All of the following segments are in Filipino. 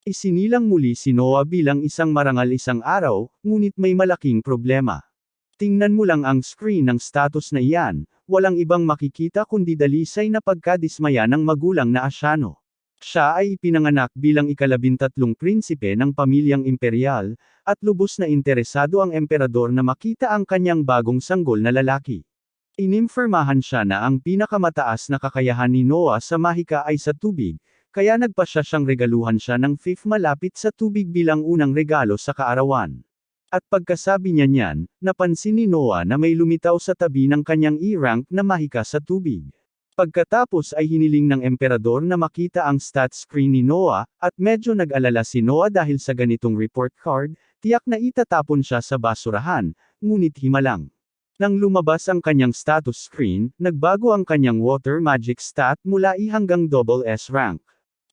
Isinilang muli si Noah bilang isang marangal isang araw, ngunit may malaking problema. Tingnan mo lang ang screen ng status na iyan, walang ibang makikita kundi dalisay na pagkadismaya ng magulang na Asyano. Siya ay ipinanganak bilang ikalabintatlong prinsipe ng pamilyang imperial, at lubos na interesado ang emperador na makita ang kanyang bagong sanggol na lalaki. Inimfirmahan siya na ang pinakamataas na kakayahan ni Noah sa mahika ay sa tubig, kaya nagpasya siyang regaluhan siya ng fifth malapit sa tubig bilang unang regalo sa kaarawan. At pagkasabi niya niyan, napansin ni Noah na may lumitaw sa tabi ng kanyang E-rank na mahika sa tubig. Pagkatapos ay hiniling ng emperador na makita ang stat screen ni Noah, at medyo nag-alala si Noah dahil sa ganitong report card, tiyak na itatapon siya sa basurahan, ngunit himalang. Nang lumabas ang kanyang status screen, nagbago ang kanyang water magic stat mula E hanggang double S rank.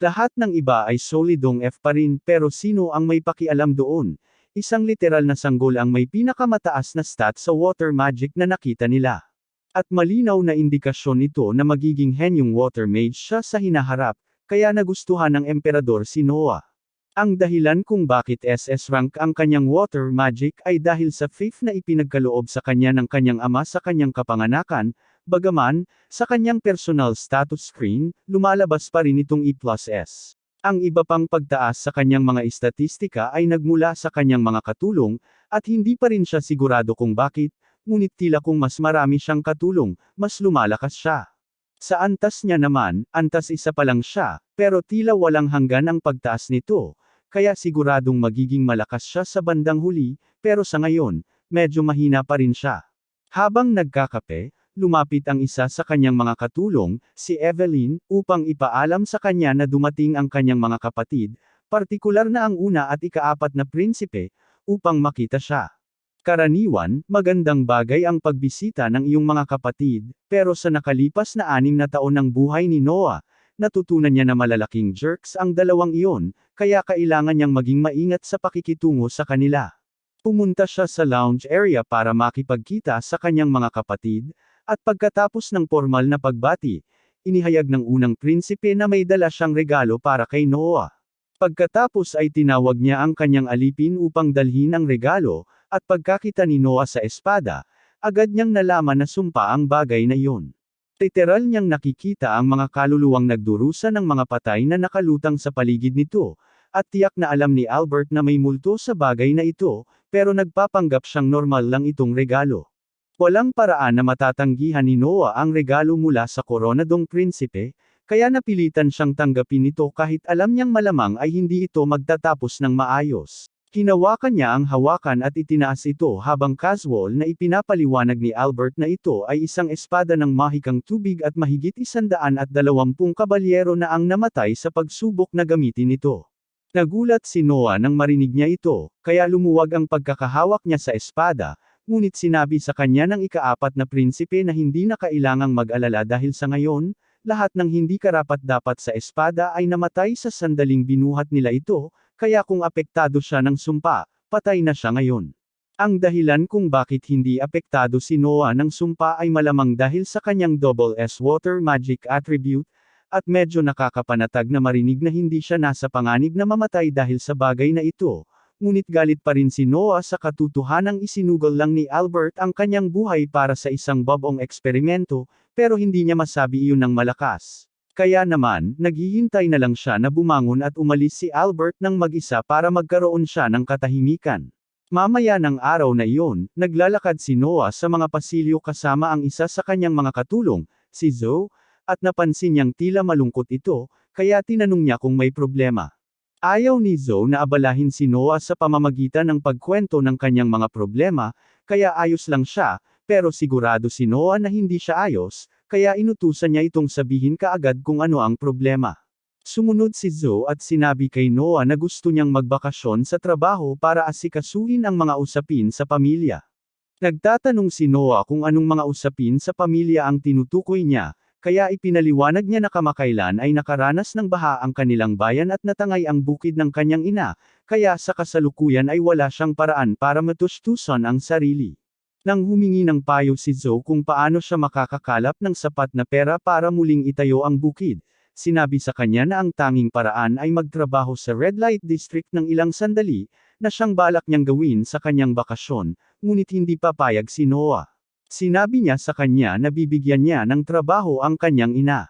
Lahat ng iba ay solidong F pa rin pero sino ang may pakialam doon? Isang literal na sanggol ang may pinakamataas na stat sa water magic na nakita nila. At malinaw na indikasyon ito na magiging henyong water mage siya sa hinaharap, kaya nagustuhan ng emperador si Noah. Ang dahilan kung bakit SS rank ang kanyang water magic ay dahil sa faith na ipinagkaloob sa kanya ng kanyang ama sa kanyang kapanganakan, bagaman, sa kanyang personal status screen, lumalabas pa rin itong E+S. Ang iba pang pagtaas sa kanyang mga istatistika ay nagmula sa kanyang mga katulong, at hindi pa rin siya sigurado kung bakit, ngunit tila kung mas marami siyang katulong, mas lumalakas siya. Sa antas niya naman, antas isa pa lang siya, pero tila walang hanggan ang pagtaas nito, kaya siguradong magiging malakas siya sa bandang huli, pero sa ngayon, medyo mahina pa rin siya. Habang nagkakape, lumapit ang isa sa kanyang mga katulong, si Evelyn, upang ipaalam sa kanya na dumating ang kanyang mga kapatid, partikular na ang una at ikaapat na prinsipe, upang makita siya. Karaniwan, magandang bagay ang pagbisita ng iyong mga kapatid, pero sa nakalipas na 6 na taon ng buhay ni Noah, natutunan niya na malalaking jerks ang dalawang iyon, kaya kailangan niyang maging maingat sa pakikitungo sa kanila. Pumunta siya sa lounge area para makipagkita sa kanyang mga kapatid, at pagkatapos ng formal na pagbati, inihayag ng unang prinsipe na may dala siyang regalo para kay Noah. Pagkatapos ay tinawag niya ang kanyang alipin upang dalhin ang regalo, at pagkakita ni Noah sa espada, agad niyang nalaman na sumpa ang bagay na iyon. Literal niyang nakikita ang mga kaluluwang nagdurusa ng mga patay na nakalutang sa paligid nito, at tiyak na alam ni Albert na may multo sa bagay na ito, pero nagpapanggap siyang normal lang itong regalo. Walang paraan na matatanggihan ni Noah ang regalo mula sa koronadong prinsipe, kaya napilitan siyang tanggapin ito kahit alam niyang malamang ay hindi ito magtatapos ng maayos. Hinawakan niya ang hawakan at itinaas ito habang casual na ipinapaliwanag ni Albert na ito ay isang espada ng mahikang tubig at mahigit 120 kabalyero na ang namatay sa pagsubok na gamitin ito. Nagulat si Noah nang marinig niya ito, kaya lumuwag ang pagkakahawak niya sa espada, ngunit sinabi sa kanya ng ikaapat na prinsipe na hindi na kailangang mag-alala dahil sa ngayon, lahat ng hindi karapat-dapat sa espada ay namatay sa sandaling binuhat nila ito, kaya kung apektado siya ng sumpa, patay na siya ngayon. Ang dahilan kung bakit hindi apektado si Noah ng sumpa ay malamang dahil sa kanyang double S water magic attribute, at medyo nakakapanatag na marinig na hindi siya nasa panganib na mamatay dahil sa bagay na ito. Ngunit galit pa rin si Noah sa katotohanang isinugal lang ni Albert ang kanyang buhay para sa isang bobong eksperimento, pero hindi niya masabi iyon ng malakas. Kaya naman, naghihintay na lang siya na bumangon at umalis si Albert ng mag-isa para magkaroon siya ng katahimikan. Mamaya ng araw na iyon, naglalakad si Noah sa mga pasilyo kasama ang isa sa kanyang mga katulong, si Zoe, at napansin niyang tila malungkot ito, kaya tinanong niya kung may problema. Ayaw ni Zoe na abalahin si Noah sa pamamagitan ng pagkwento ng kanyang mga problema, kaya ayos lang siya, pero sigurado si Noah na hindi siya ayos, kaya inutusan niya itong sabihin kaagad kung ano ang problema. Sumunod si Zoe at sinabi kay Noah na gusto niyang magbakasyon sa trabaho para asikasuhin ang mga usapin sa pamilya. Nagtatanong si Noah kung anong mga usapin sa pamilya ang tinutukoy niya, kaya ipinaliwanag niya na kamakailan ay nakaranas ng baha ang kanilang bayan at natangay ang bukid ng kanyang ina, kaya sa kasalukuyan ay wala siyang paraan para matustusan ang sarili. Nang humingi ng payo si Zoe kung paano siya makakakalap ng sapat na pera para muling itayo ang bukid, sinabi sa kanya na ang tanging paraan ay magtrabaho sa red light district ng ilang sandali, na siyang balak niyang gawin sa kanyang bakasyon, ngunit hindi papayag si Noah. Sinabi niya sa kanya na bibigyan niya ng trabaho ang kanyang ina.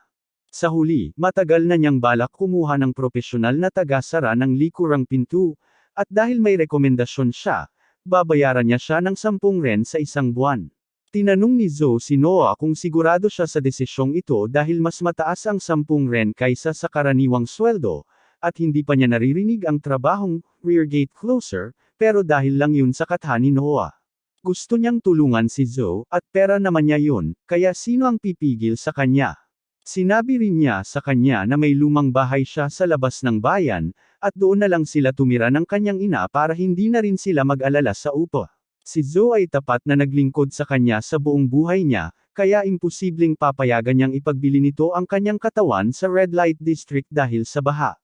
Sa huli, matagal na niyang balak kumuha ng propesyonal na taga-sara ng likurang pinto, at dahil may rekomendasyon siya, babayaran niya siya ng 10 ren sa isang buwan. Tinanong ni Zoe si Noah kung sigurado siya sa desisyong ito dahil mas mataas ang 10 ren kaysa sa karaniwang sweldo, at hindi pa niya naririnig ang trabahong rear gate closer, pero dahil lang yun sa katha ni Noah. Gusto niyang tulungan si Zoe, at pera naman niya yun, kaya sino ang pipigil sa kanya? Sinabi rin niya sa kanya na may lumang bahay siya sa labas ng bayan, at doon na lang sila tumira ng kanyang ina para hindi na rin sila mag-alala sa upa. Si Zoe ay tapat na naglingkod sa kanya sa buong buhay niya, kaya imposibleng papayagan niyang ipagbili nito ang kanyang katawan sa red light district dahil sa baha.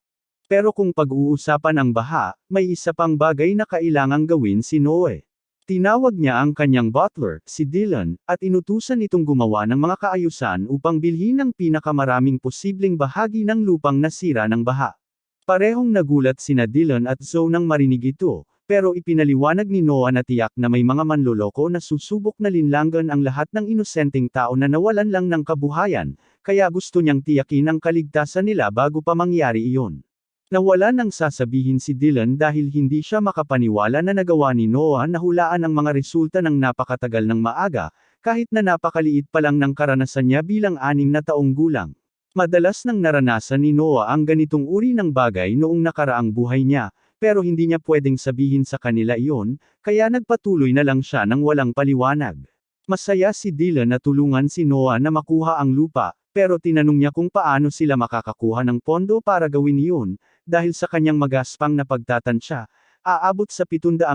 Pero kung pag-uusapan ang baha, may isa pang bagay na kailangang gawin si Noe. Tinawag niya ang kanyang butler, si Dylan, at inutusan itong gumawa ng mga kaayusan upang bilhin ang pinakamaraming posibleng bahagi ng lupang nasira ng baha. Parehong nagulat sina Dylan at Zoe nang marinig ito, pero ipinaliwanag ni Noah na tiyak na may mga manloloko na susubok na linlanggan ang lahat ng inosenteng tao na nawalan lang ng kabuhayan, kaya gusto niyang tiyakin ang kaligtasan nila bago pa mangyari iyon. Nawala nang sasabihin si Dylan dahil hindi siya makapaniwala na nagawa ni Noah na hulaan ang mga resulta ng napakatagal ng maaga, kahit na napakaliit pa lang ng karanasan niya bilang 6 na taong gulang. Madalas nang naranasan ni Noah ang ganitong uri ng bagay noong nakaraang buhay niya, pero hindi niya pwedeng sabihin sa kanila iyon, kaya nagpatuloy na lang siya ng walang paliwanag. Masaya si Dylan na tulungan si Noah na makuha ang lupa, pero tinanong niya kung paano sila makakakuha ng pondo para gawin iyon, dahil sa kanyang magaspang na pagtatansya, aabot sa 700,000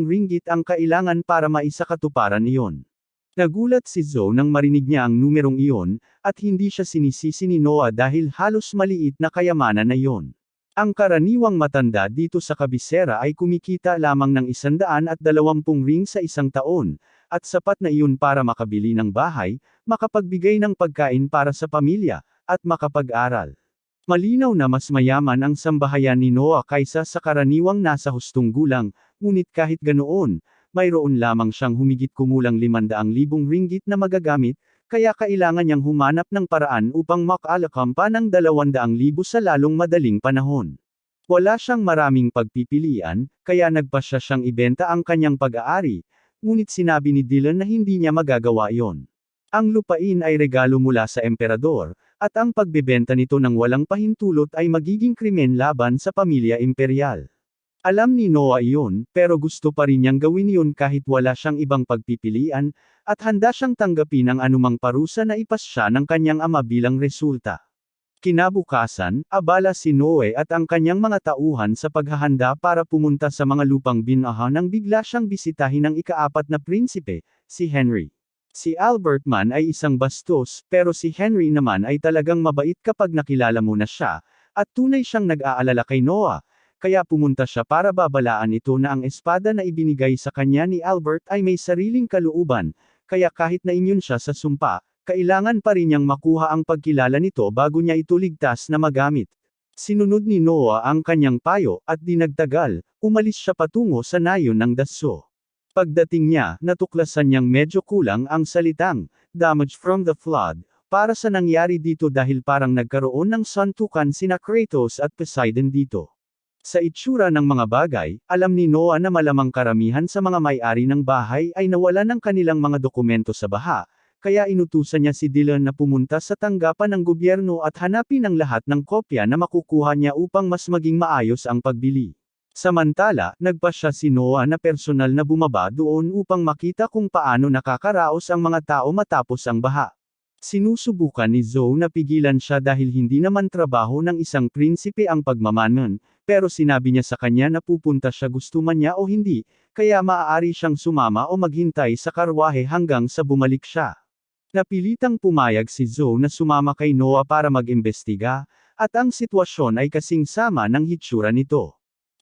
ringgit ang kailangan para maisakatuparan iyon. Nagulat si Zoe nang marinig niya ang numerong iyon, at hindi siya sinisisi ni Noah dahil halos maliit na kayamanan na iyon. Ang karaniwang matanda dito sa kabisera ay kumikita lamang ng 120 ring sa isang taon, at sapat na iyon para makabili ng bahay, makapagbigay ng pagkain para sa pamilya, at makapag-aral. Malinaw na mas mayaman ang sambahayan ni Noah kaysa sa karaniwang nasa hustong gulang, ngunit kahit ganoon, mayroon lamang siyang humigit kumulang 500,000 ringgit na magagamit, kaya kailangan niyang humanap ng paraan upang makalakam pa ng 200,000 sa lalong madaling panahon. Wala siyang maraming pagpipilian, kaya nagpasya siyang ibenta ang kanyang pag-aari, ngunit sinabi ni Dylan na hindi niya magagawa iyon. Ang lupain ay regalo mula sa emperador, at ang pagbebenta nito ng walang pahintulot ay magiging krimen laban sa pamilya imperial. Alam ni Noah iyon, pero gusto pa rin niyang gawin iyon kahit wala siyang ibang pagpipilian, at handa siyang tanggapin ang anumang parusa na ipasya ng kanyang ama bilang resulta. Kinabukasan, abala si Noe at ang kanyang mga tauhan sa paghahanda para pumunta sa mga lupang binaha nang bigla siyang bisitahin ng ika-4 na prinsipe, si Henry. Si Albert man ay isang bastos, pero si Henry naman ay talagang mabait kapag nakilala mo na siya, at tunay siyang nag-aalala kay Noah. Kaya pumunta siya para babalaan ito na ang espada na ibinigay sa kanya ni Albert ay may sariling kalooban, kaya kahit nainyon siya sa sumpa, kailangan pa rin niyang makuha ang pagkilala nito bago niya ito ligtas na magamit. Sinunod ni Noah ang kanyang payo, at di nagtagal, umalis siya patungo sa nayon ng daso. Pagdating niya, natuklasan niyang medyo kulang ang salitang, damage from the flood, para sa nangyari dito dahil parang nagkaroon ng suntukan sina Kratos at Poseidon dito. Sa itsura ng mga bagay, alam ni Noah na malamang karamihan sa mga may-ari ng bahay ay nawala ng kanilang mga dokumento sa baha, kaya inutusan niya si Dylan na pumunta sa tanggapan ng gobyerno at hanapin ang lahat ng kopya na makukuha niya upang mas maging maayos ang pagbili. Samantala, nagpasya si Noah na personal na bumaba doon upang makita kung paano nakakaraos ang mga tao matapos ang baha. Sinusubukan ni Zoe na pigilan siya dahil hindi naman trabaho ng isang prinsipe ang pagmamanon, pero sinabi niya sa kanya na pupunta siya gusto man niya o hindi, kaya maaari siyang sumama o maghintay sa karwahe hanggang sa bumalik siya. Napilitang pumayag si Zoe na sumama kay Noah para mag-imbestiga, at ang sitwasyon ay kasing sama ng hitsura nito.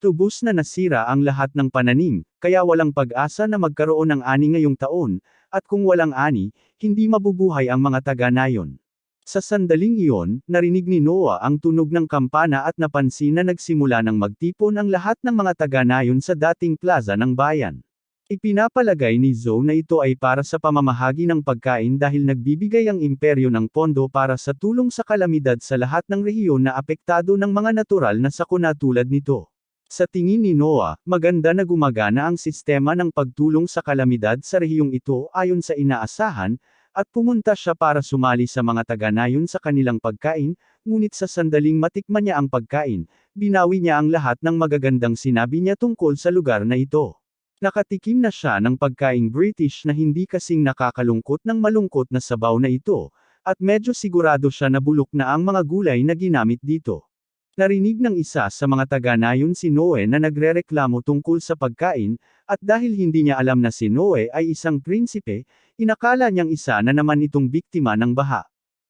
Tubos na nasira ang lahat ng pananim, kaya walang pag-asa na magkaroon ng ani ngayong taon, at kung walang ani, hindi mabubuhay ang mga taga-nayon. Sa sandaling iyon, narinig ni Noah ang tunog ng kampana at napansin na nagsimula ng magtipon ang lahat ng mga taga-nayon sa dating plaza ng bayan. Ipinapalagay ni Zoe na ito ay para sa pamamahagi ng pagkain dahil nagbibigay ang imperyo ng pondo para sa tulong sa kalamidad sa lahat ng rehiyon na apektado ng mga natural na sakuna tulad nito. Sa tingin ni Noah, maganda na gumagana ang sistema ng pagtulong sa kalamidad sa rehiyong ito ayon sa inaasahan, at pumunta siya para sumali sa mga taga-nayon sa kanilang pagkain, ngunit sa sandaling matikman niya ang pagkain, binawi niya ang lahat ng magagandang sinabi niya tungkol sa lugar na ito. Nakatikim na siya ng pagkaing British na hindi kasing nakakalungkot ng malungkot na sabaw na ito, at medyo sigurado siya na bulok na ang mga gulay na ginamit dito. Narinig ng isa sa mga taga-nayon si Noe na nagrereklamo tungkol sa pagkain, at dahil hindi niya alam na si Noe ay isang prinsipe, inakala niyang isa na naman itong biktima ng baha.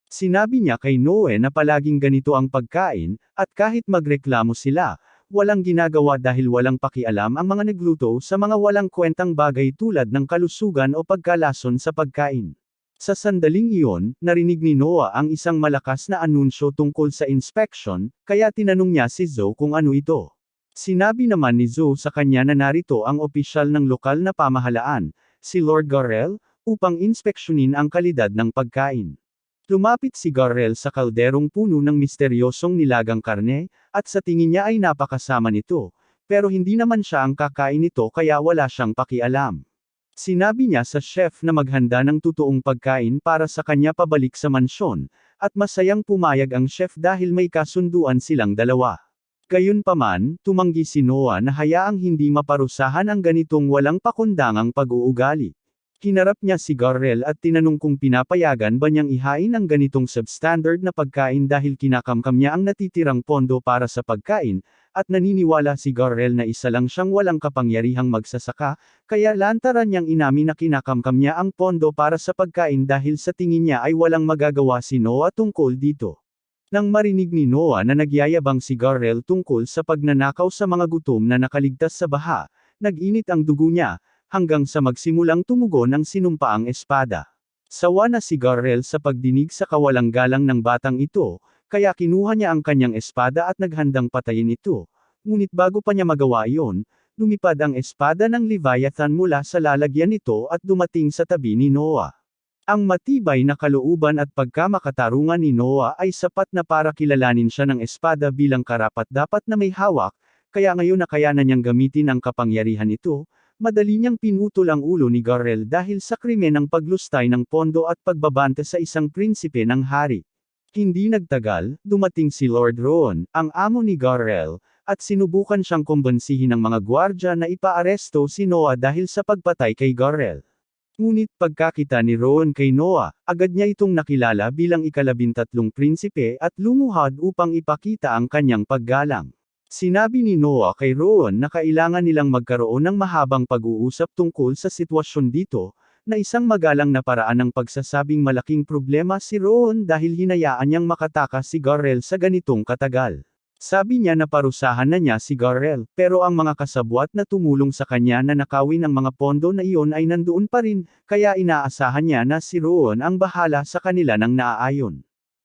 Sinabi niya kay Noe na palaging ganito ang pagkain, at kahit magreklamo sila, walang ginagawa dahil walang pakialam ang mga nagluto sa mga walang kwentang bagay tulad ng kalusugan o pagkalason sa pagkain. Sa sandaling iyon, narinig ni Noah ang isang malakas na anunsyo tungkol sa inspection, kaya tinanong niya si Zoe kung ano ito. Sinabi naman ni Zoe sa kanya na narito ang opisyal ng lokal na pamahalaan, si Lord Garrel, upang inspeksyonin ang kalidad ng pagkain. Lumapit si Garrel sa kalderong puno ng misteryosong nilagang karne, at sa tingin niya ay napakasama nito, pero hindi naman siya ang kakain nito kaya wala siyang pakialam. Sinabi niya sa chef na maghanda ng totoong pagkain para sa kanya pabalik sa mansyon, at masayang pumayag ang chef dahil may kasunduan silang dalawa. Gayunpaman, tumanggi si Noah na hayaang hindi maparusahan ang ganitong walang pakundangang pag-uugali. Hinarap niya si Garrel at tinanong kung pinapayagan ba niyang ihain ang ganitong substandard na pagkain dahil kinakamkam niya ang natitirang pondo para sa pagkain, at naniniwala si Garrel na isa lang siyang walang kapangyarihang magsasaka, kaya lantaran niyang inamin na kinakamkam niya ang pondo para sa pagkain dahil sa tingin niya ay walang magagawa si Noah tungkol dito. Nang marinig ni Noah na nagyayabang si Garrel tungkol sa pagnanakaw sa mga gutom na nakaligtas sa baha, nag-init ang dugo niya, hanggang sa magsimulang tumugon ang sinumpaang espada. Sawa na si Garrel sa pagdinig sa kawalang galang ng batang ito, kaya kinuha niya ang kanyang espada at naghandang patayin ito. Ngunit bago pa niya magawa iyon, lumipad ang espada ng Leviathan mula sa lalagyan nito at dumating sa tabi ni Noah. Ang matibay na kalooban at pagkamakatarungan ni Noah ay sapat na para kilalanin siya ng espada bilang karapat-dapat na may hawak, kaya ngayon nakayanan niyang gamitin ang kapangyarihan ito. Madali niyang pinutol ang ulo ni Garrel dahil sa krimen ng paglustay ng pondo at pagbabante sa isang prinsipe ng hari. Hindi nagtagal, dumating si Lord Rowan, ang amo ni Garrel, at sinubukan siyang kumbansihin ng mga gwardya na ipaaresto si Noah dahil sa pagpatay kay Garrel. Ngunit pagkakita ni Rowan kay Noah, agad niya itong nakilala bilang ika-13 prinsipe at lumuhad upang ipakita ang kanyang paggalang. Sinabi ni Noah kay Rowan na kailangan nilang magkaroon ng mahabang pag-uusap tungkol sa sitwasyon dito, na isang magalang na paraan ng pagsasabing malaking problema si Rowan dahil hinayaan niyang makatakas si Garrel sa ganitong katagal. Sabi niya na parusahan na niya si Garrel, pero ang mga kasabwat na tumulong sa kanya na nakawin ang mga pondo na iyon ay nandoon pa rin, kaya inaasahan niya na si Rowan ang bahala sa kanila ng naaayon.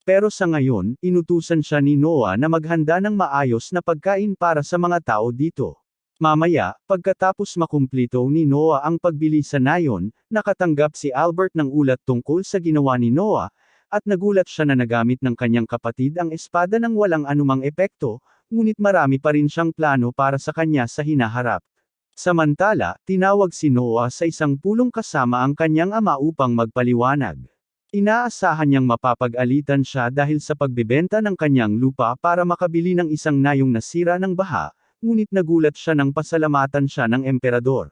Pero sa ngayon, inutusan siya ni Noah na maghanda ng maayos na pagkain para sa mga tao dito. Mamaya, pagkatapos makumplito ni Noah ang pagbili sa nayon, nakatanggap si Albert ng ulat tungkol sa ginawa ni Noah, at nagulat siya na nagamit ng kanyang kapatid ang espada ng walang anumang epekto, ngunit marami pa rin siyang plano para sa kanya sa hinaharap. Samantala, tinawag si Noah sa isang pulong kasama ang kanyang ama upang magpaliwanag. Inaasahan niyang mapapag-alitan siya dahil sa pagbebenta ng kanyang lupa para makabili ng isang nayong nasira ng baha, ngunit nagulat siya nang pasalamatan siya ng emperador.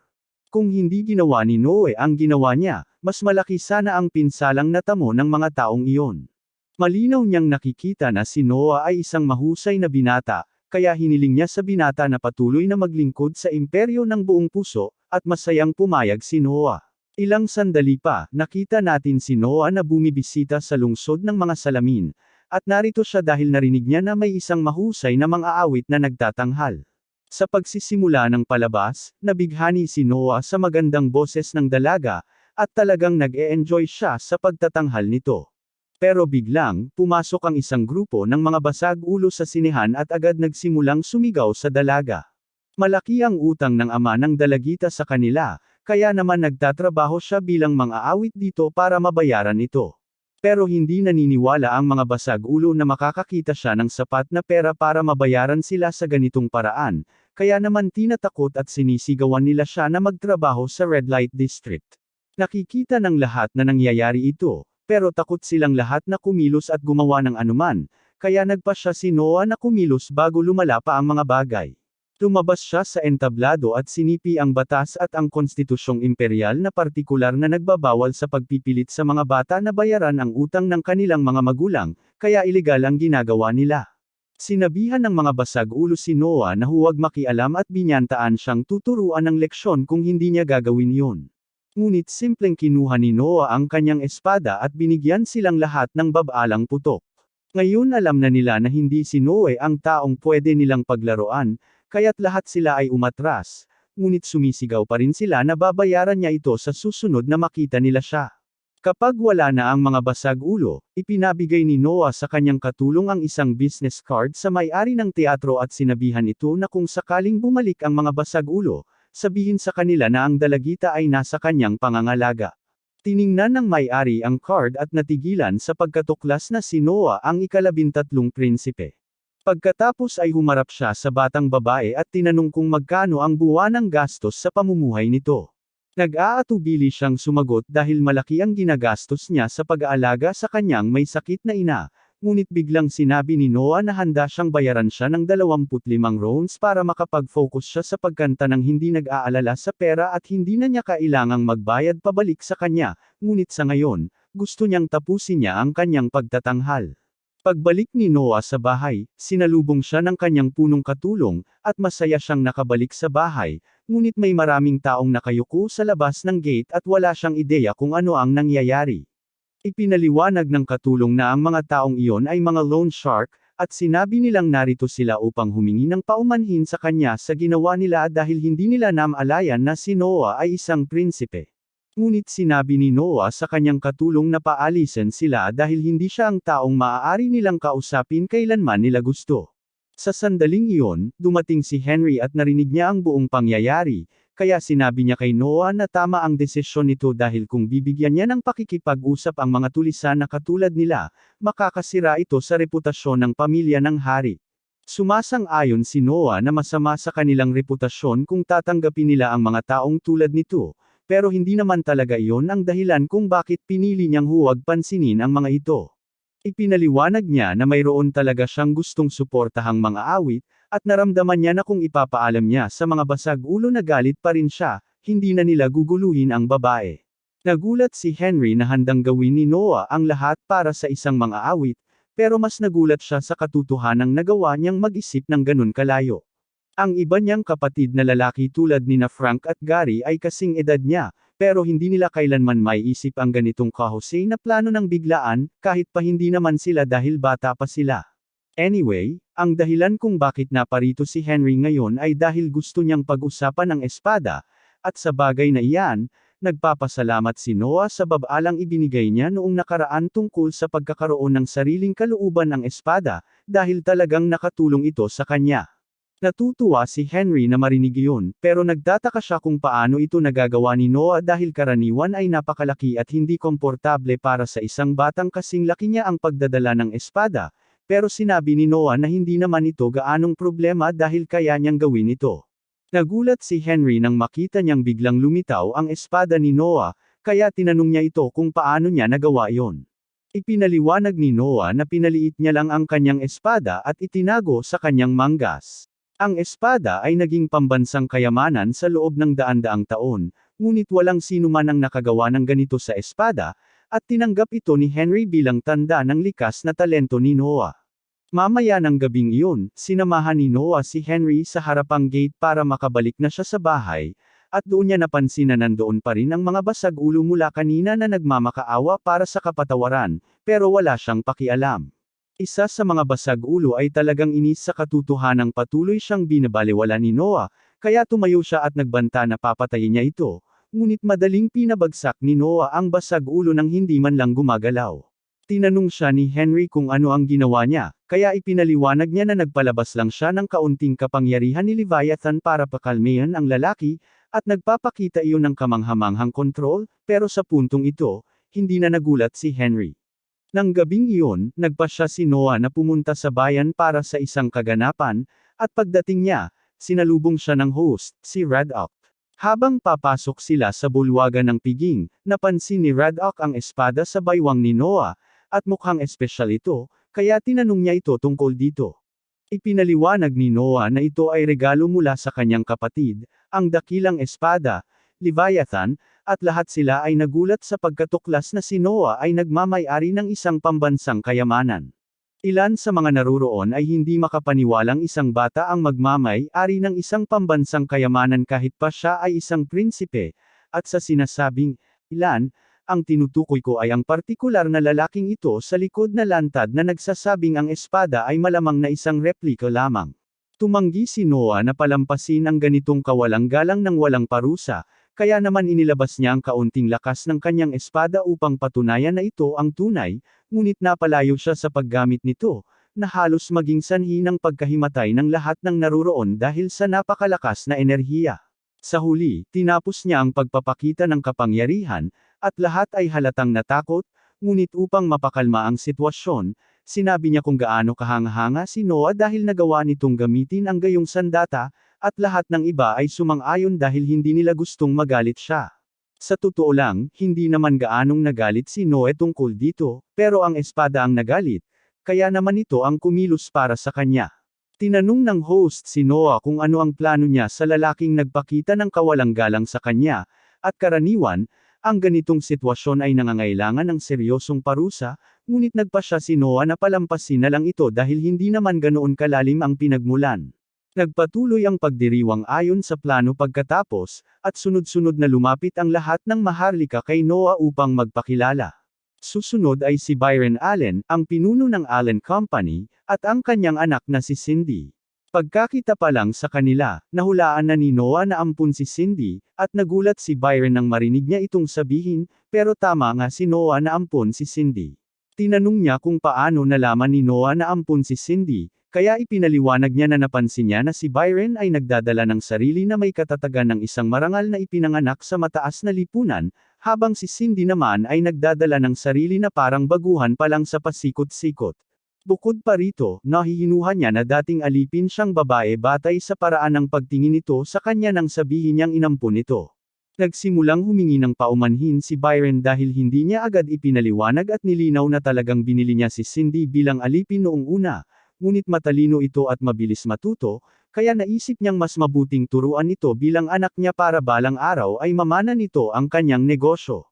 Kung hindi ginawa ni Noe ang ginawa niya, mas malaki sana ang pinsalang natamo ng mga taong iyon. Malinaw niyang nakikita na si Noah ay isang mahusay na binata, kaya hiniling niya sa binata na patuloy na maglingkod sa imperyo ng buong puso, at masayang pumayag si Noah. Ilang sandali pa, nakita natin si Noah na bumibisita sa lungsod ng mga salamin, at narito siya dahil narinig niya na may isang mahusay na mang-aawit na nagtatanghal. Sa pagsisimula ng palabas, nabighani si Noah sa magandang boses ng dalaga, at talagang nag-e-enjoy siya sa pagtatanghal nito. Pero biglang, pumasok ang isang grupo ng mga basag-ulo sa sinehan at agad nagsimulang sumigaw sa dalaga. Malaki ang utang ng ama ng dalagita sa kanila, kaya naman nagtatrabaho siya bilang mang-aawit dito para mabayaran ito. Pero hindi naniniwala ang mga basag-ulo na makakakita siya ng sapat na pera para mabayaran sila sa ganitong paraan, kaya naman tinatakot at sinisigawan nila siya na magtrabaho sa Red Light District. Nakikita ng lahat na nangyayari ito, pero takot silang lahat na kumilos at gumawa ng anuman, kaya nagpasya si Noah na kumilos bago lumala pa ang mga bagay. Lumabas siya sa entablado at sinipi ang batas at ang konstitusyong imperial na partikular na nagbabawal sa pagpipilit sa mga bata na bayaran ang utang ng kanilang mga magulang, kaya ilegal ang ginagawa nila. Sinabihan ng mga basag-ulo si Noah na huwag makialam at binyantaan siyang tuturuan ng leksyon kung hindi niya gagawin yun. Ngunit simpleng kinuha ni Noah ang kanyang espada at binigyan silang lahat ng babalang putok. Ngayon alam na nila na hindi si Noe ang taong pwede nilang paglaruan, kaya't lahat sila ay umatras, ngunit sumisigaw pa rin sila na babayaran niya ito sa susunod na makita nila siya. Kapag wala na ang mga basag-ulo, ipinabigay ni Noah sa kanyang katulong ang isang business card sa may-ari ng teatro at sinabihan ito na kung sakaling bumalik ang mga basag-ulo, sabihin sa kanila na ang dalagita ay nasa kanyang pangangalaga. Tiningnan ng may-ari ang card at natigilan sa pagkatuklas na si Noah ang ika-13 prinsipe. Pagkatapos ay humarap siya sa batang babae at tinanong kung magkano ang buwanang gastos sa pamumuhay nito. Nag-aatubili siyang sumagot dahil malaki ang ginagastos niya sa pag-aalaga sa kanyang may sakit na ina, ngunit biglang sinabi ni Noah na handa siyang bayaran siya ng 25 rounds para makapag-focus siya sa pagkanta ng hindi nag-aalala sa pera at hindi na niya kailangang magbayad pabalik sa kanya, ngunit sa ngayon, gusto niyang tapusin niya ang kanyang pagtatanghal. Pagbalik ni Noah sa bahay, sinalubong siya ng kanyang punong katulong, at masaya siyang nakabalik sa bahay, ngunit may maraming taong nakayuko sa labas ng gate at wala siyang ideya kung ano ang nangyayari. Ipinaliwanag ng katulong na ang mga taong iyon ay mga loan shark, at sinabi nilang narito sila upang humingi ng paumanhin sa kanya sa ginawa nila dahil hindi nila namalayan na si Noah ay isang prinsipe. Ngunit sinabi ni Noah sa kanyang katulong na paalisin sila dahil hindi siya ang taong maaari nilang kausapin kailanman nila gusto. Sa sandaling iyon, dumating si Henry at narinig niya ang buong pangyayari, kaya sinabi niya kay Noah na tama ang desisyon nito dahil kung bibigyan niya ng pakikipag-usap ang mga tulisan na katulad nila, makakasira ito sa reputasyon ng pamilya ng hari. Sumasang-ayon si Noah na masama sa kanilang reputasyon kung tatanggapin nila ang mga taong tulad nito, pero hindi naman talaga iyon ang dahilan kung bakit pinili niyang huwag pansinin ang mga ito. Ipinaliwanag niya na mayroon talaga siyang gustong suportahang mga awit, at naramdaman niya na kung ipapaalam niya sa mga basag-ulo na galit pa rin siya, hindi na nila guguluhin ang babae. Nagulat si Henry na handang gawin ni Noah ang lahat para sa isang mga awit, pero mas nagulat siya sa katotohanang nagawa niyang mag-isip ng ganun kalayo. Ang iba niyang kapatid na lalaki tulad nina Frank at Gary ay kasing edad niya, pero hindi nila kailanman maiisip ang ganitong kahusay na plano ng biglaan, kahit pa hindi naman sila dahil bata pa sila. Anyway, ang dahilan kung bakit naparito si Henry ngayon ay dahil gusto niyang pag-usapan ang espada, at sa bagay na iyan, nagpapasalamat si Noah sa babaalang ibinigay niya noong nakaraan tungkol sa pagkakaroon ng sariling kalooban ng espada, dahil talagang nakatulong ito sa kanya. Natutuwa si Henry na marinig iyon, pero nagtataka siya kung paano ito nagagawa ni Noah dahil karaniwan ay napakalaki at hindi komportable para sa isang batang kasing laki niya ang pagdadala ng espada, pero sinabi ni Noah na hindi naman ito gaanong problema dahil kaya niyang gawin ito. Nagulat si Henry nang makita niyang biglang lumitaw ang espada ni Noah, kaya tinanong niya ito kung paano niya nagawa iyon. Ipinaliwanag ni Noah na pinaliit niya lang ang kanyang espada at itinago sa kanyang manggas. Ang espada ay naging pambansang kayamanan sa loob ng daan-daang taon, ngunit walang sino man ang nakagawa ng ganito sa espada, at tinanggap ito ni Henry bilang tanda ng likas na talento ni Noah. Mamaya ng gabing iyon, sinamahan ni Noah si Henry sa harapang gate para makabalik na siya sa bahay, at doon niya napansin na nandoon pa rin ang mga basag-ulo mula kanina na nagmamakaawa para sa kapatawaran, pero wala siyang pakialam. Isa sa mga basag-ulo ay talagang inis sa katotohanang patuloy siyang binabalewala ni Noah, kaya tumayo siya at nagbanta na papatayin niya ito, ngunit madaling pinabagsak ni Noah ang basag-ulo nang hindi man lang gumagalaw. Tinanong siya ni Henry kung ano ang ginawa niya, kaya ipinaliwanag niya na nagpalabas lang siya ng kaunting kapangyarihan ni Leviathan para pakalmayan ang lalaki, at nagpapakita iyon ng kamanghamanghang kontrol, pero sa puntong ito, hindi na nagulat si Henry. Nang gabing iyon, nagpasya si Noah na pumunta sa bayan para sa isang kaganapan, at pagdating niya, sinalubong siya ng host, si Radok. Habang papasok sila sa bulwagan ng piging, napansin ni Radok ang espada sa baywang ni Noah, at mukhang espesyal ito, kaya tinanong niya ito tungkol dito. Ipinaliwanag ni Noah na ito ay regalo mula sa kanyang kapatid, ang dakilang espada, Leviathan, at lahat sila ay nagulat sa pagkatuklas na si Noah ay nagmamay-ari ng isang pambansang kayamanan. Ilan sa mga naruroon ay hindi makapaniwalang isang bata ang magmamay-ari ng isang pambansang kayamanan kahit pa siya ay isang prinsipe, at sa sinasabing, ilan, ang tinutukoy ko ay ang partikular na lalaking ito sa likod na lantad na nagsasabing ang espada ay malamang na isang replika lamang. Tumanggi si Noah na palampasin ang ganitong kawalang galang ng walang parusa, kaya naman inilabas niya ang kaunting lakas ng kanyang espada upang patunayan na ito ang tunay, ngunit napalayo siya sa paggamit nito, na halos maging sanhi ng pagkahimatay ng lahat ng naruroon dahil sa napakalakas na enerhiya. Sa huli, tinapos niya ang pagpapakita ng kapangyarihan, at lahat ay halatang natakot, ngunit upang mapakalma ang sitwasyon, sinabi niya kung gaano kahanga-hanga si Noah dahil nagawa nitong gamitin ang gayong sandata, at lahat ng iba ay sumang-ayon dahil hindi nila gustong magalit siya. Sa totoo lang, hindi naman gaanong nagalit si Noah tungkol dito, pero ang espada ang nagalit, kaya naman ito ang kumilos para sa kanya. Tinanong ng host si Noah kung ano ang plano niya sa lalaking nagpakita ng kawalang galang sa kanya, at karaniwan, ang ganitong sitwasyon ay nangangailangan ng seryosong parusa, ngunit nagpasya si Noah na palampasin na lang ito dahil hindi naman ganoon kalalim ang pinagmulan. Nagpatuloy ang pagdiriwang ayon sa plano pagkatapos, at sunod-sunod na lumapit ang lahat ng maharlika kay Noah upang magpakilala. Susunod ay si Byron Allen, ang pinuno ng Allen Company, at ang kanyang anak na si Cindy. Pagkakita pa lang sa kanila, nahulaan na ni Noah na ampun si Cindy, at nagulat si Byron nang marinig niya itong sabihin, pero tama nga si Noah na ampun si Cindy. Tinanong niya kung paano nalaman ni Noah na ampun si Cindy, kaya ipinaliwanag niya na napansin niya na si Byron ay nagdadala ng sarili na may katatagan ng isang marangal na ipinanganak sa mataas na lipunan, habang si Cindy naman ay nagdadala ng sarili na parang baguhan pa lang sa pasikot-sikot. Bukod pa rito, nahihinuha niya na dating alipin siyang babae batay sa paraan ng pagtingin nito sa kanya nang sabihin niyang inampun ito. Nagsimulang humingi ng paumanhin si Byron dahil hindi niya agad ipinaliwanag at nilinaw na talagang binili niya si Cindy bilang alipin noong una, ngunit matalino ito at mabilis matuto, kaya naisip niyang mas mabuting turuan ito bilang anak niya para balang araw ay mamana nito ang kanyang negosyo.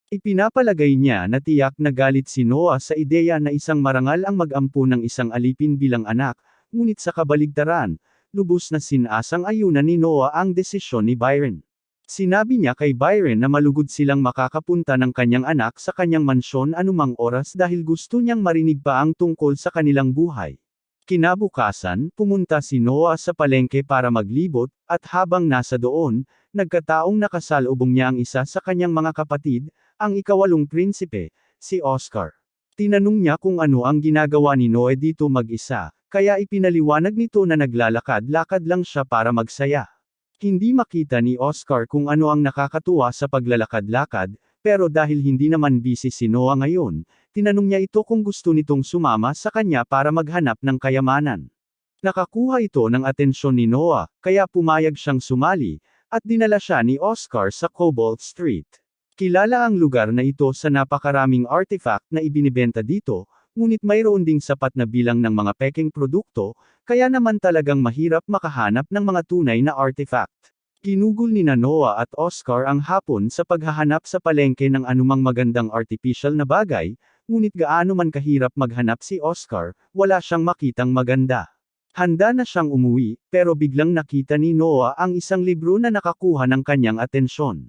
Ipinapalagay niya na tiyak na galit si Noah sa ideya na isang marangal ang mag-ampun ng isang alipin bilang anak, ngunit sa kabaligtaran, lubos na sinasang-ayunan ni Noah ang desisyon ni Byron. Sinabi niya kay Byron na malugod silang makakapunta ng kanyang anak sa kanyang mansyon anumang oras dahil gusto niyang marinig pa ang tungkol sa kanilang buhay. Kinabukasan, pumunta si Noah sa palengke para maglibot, at habang nasa doon, nagkataong nakasalubong niya ang isa sa kanyang mga kapatid, ang ikawalong prinsipe, si Oscar. Tinanong niya kung ano ang ginagawa ni Noah dito mag-isa, kaya ipinaliwanag nito na naglalakad-lakad lang siya para magsaya. Hindi makita ni Oscar kung ano ang nakakatuwa sa paglalakad-lakad, pero dahil hindi naman busy si Noah ngayon, tinanong niya ito kung gusto nitong sumama sa kanya para maghanap ng kayamanan. Nakakuha ito ng atensyon ni Noah, kaya pumayag siyang sumali, at dinala siya ni Oscar sa Cobalt Street. Kilala ang lugar na ito sa napakaraming artifact na ibinibenta dito, ngunit mayroon ding sapat na bilang ng mga pekeng produkto, kaya naman talagang mahirap makahanap ng mga tunay na artifact. Ginugol ni Noah at Oscar ang hapon sa paghahanap sa palengke ng anumang magandang artificial na bagay, ngunit gaano man kahirap maghanap si Oscar, wala siyang makitang maganda. Handa na siyang umuwi, pero biglang nakita ni Noah ang isang libro na nakakuha ng kanyang atensyon.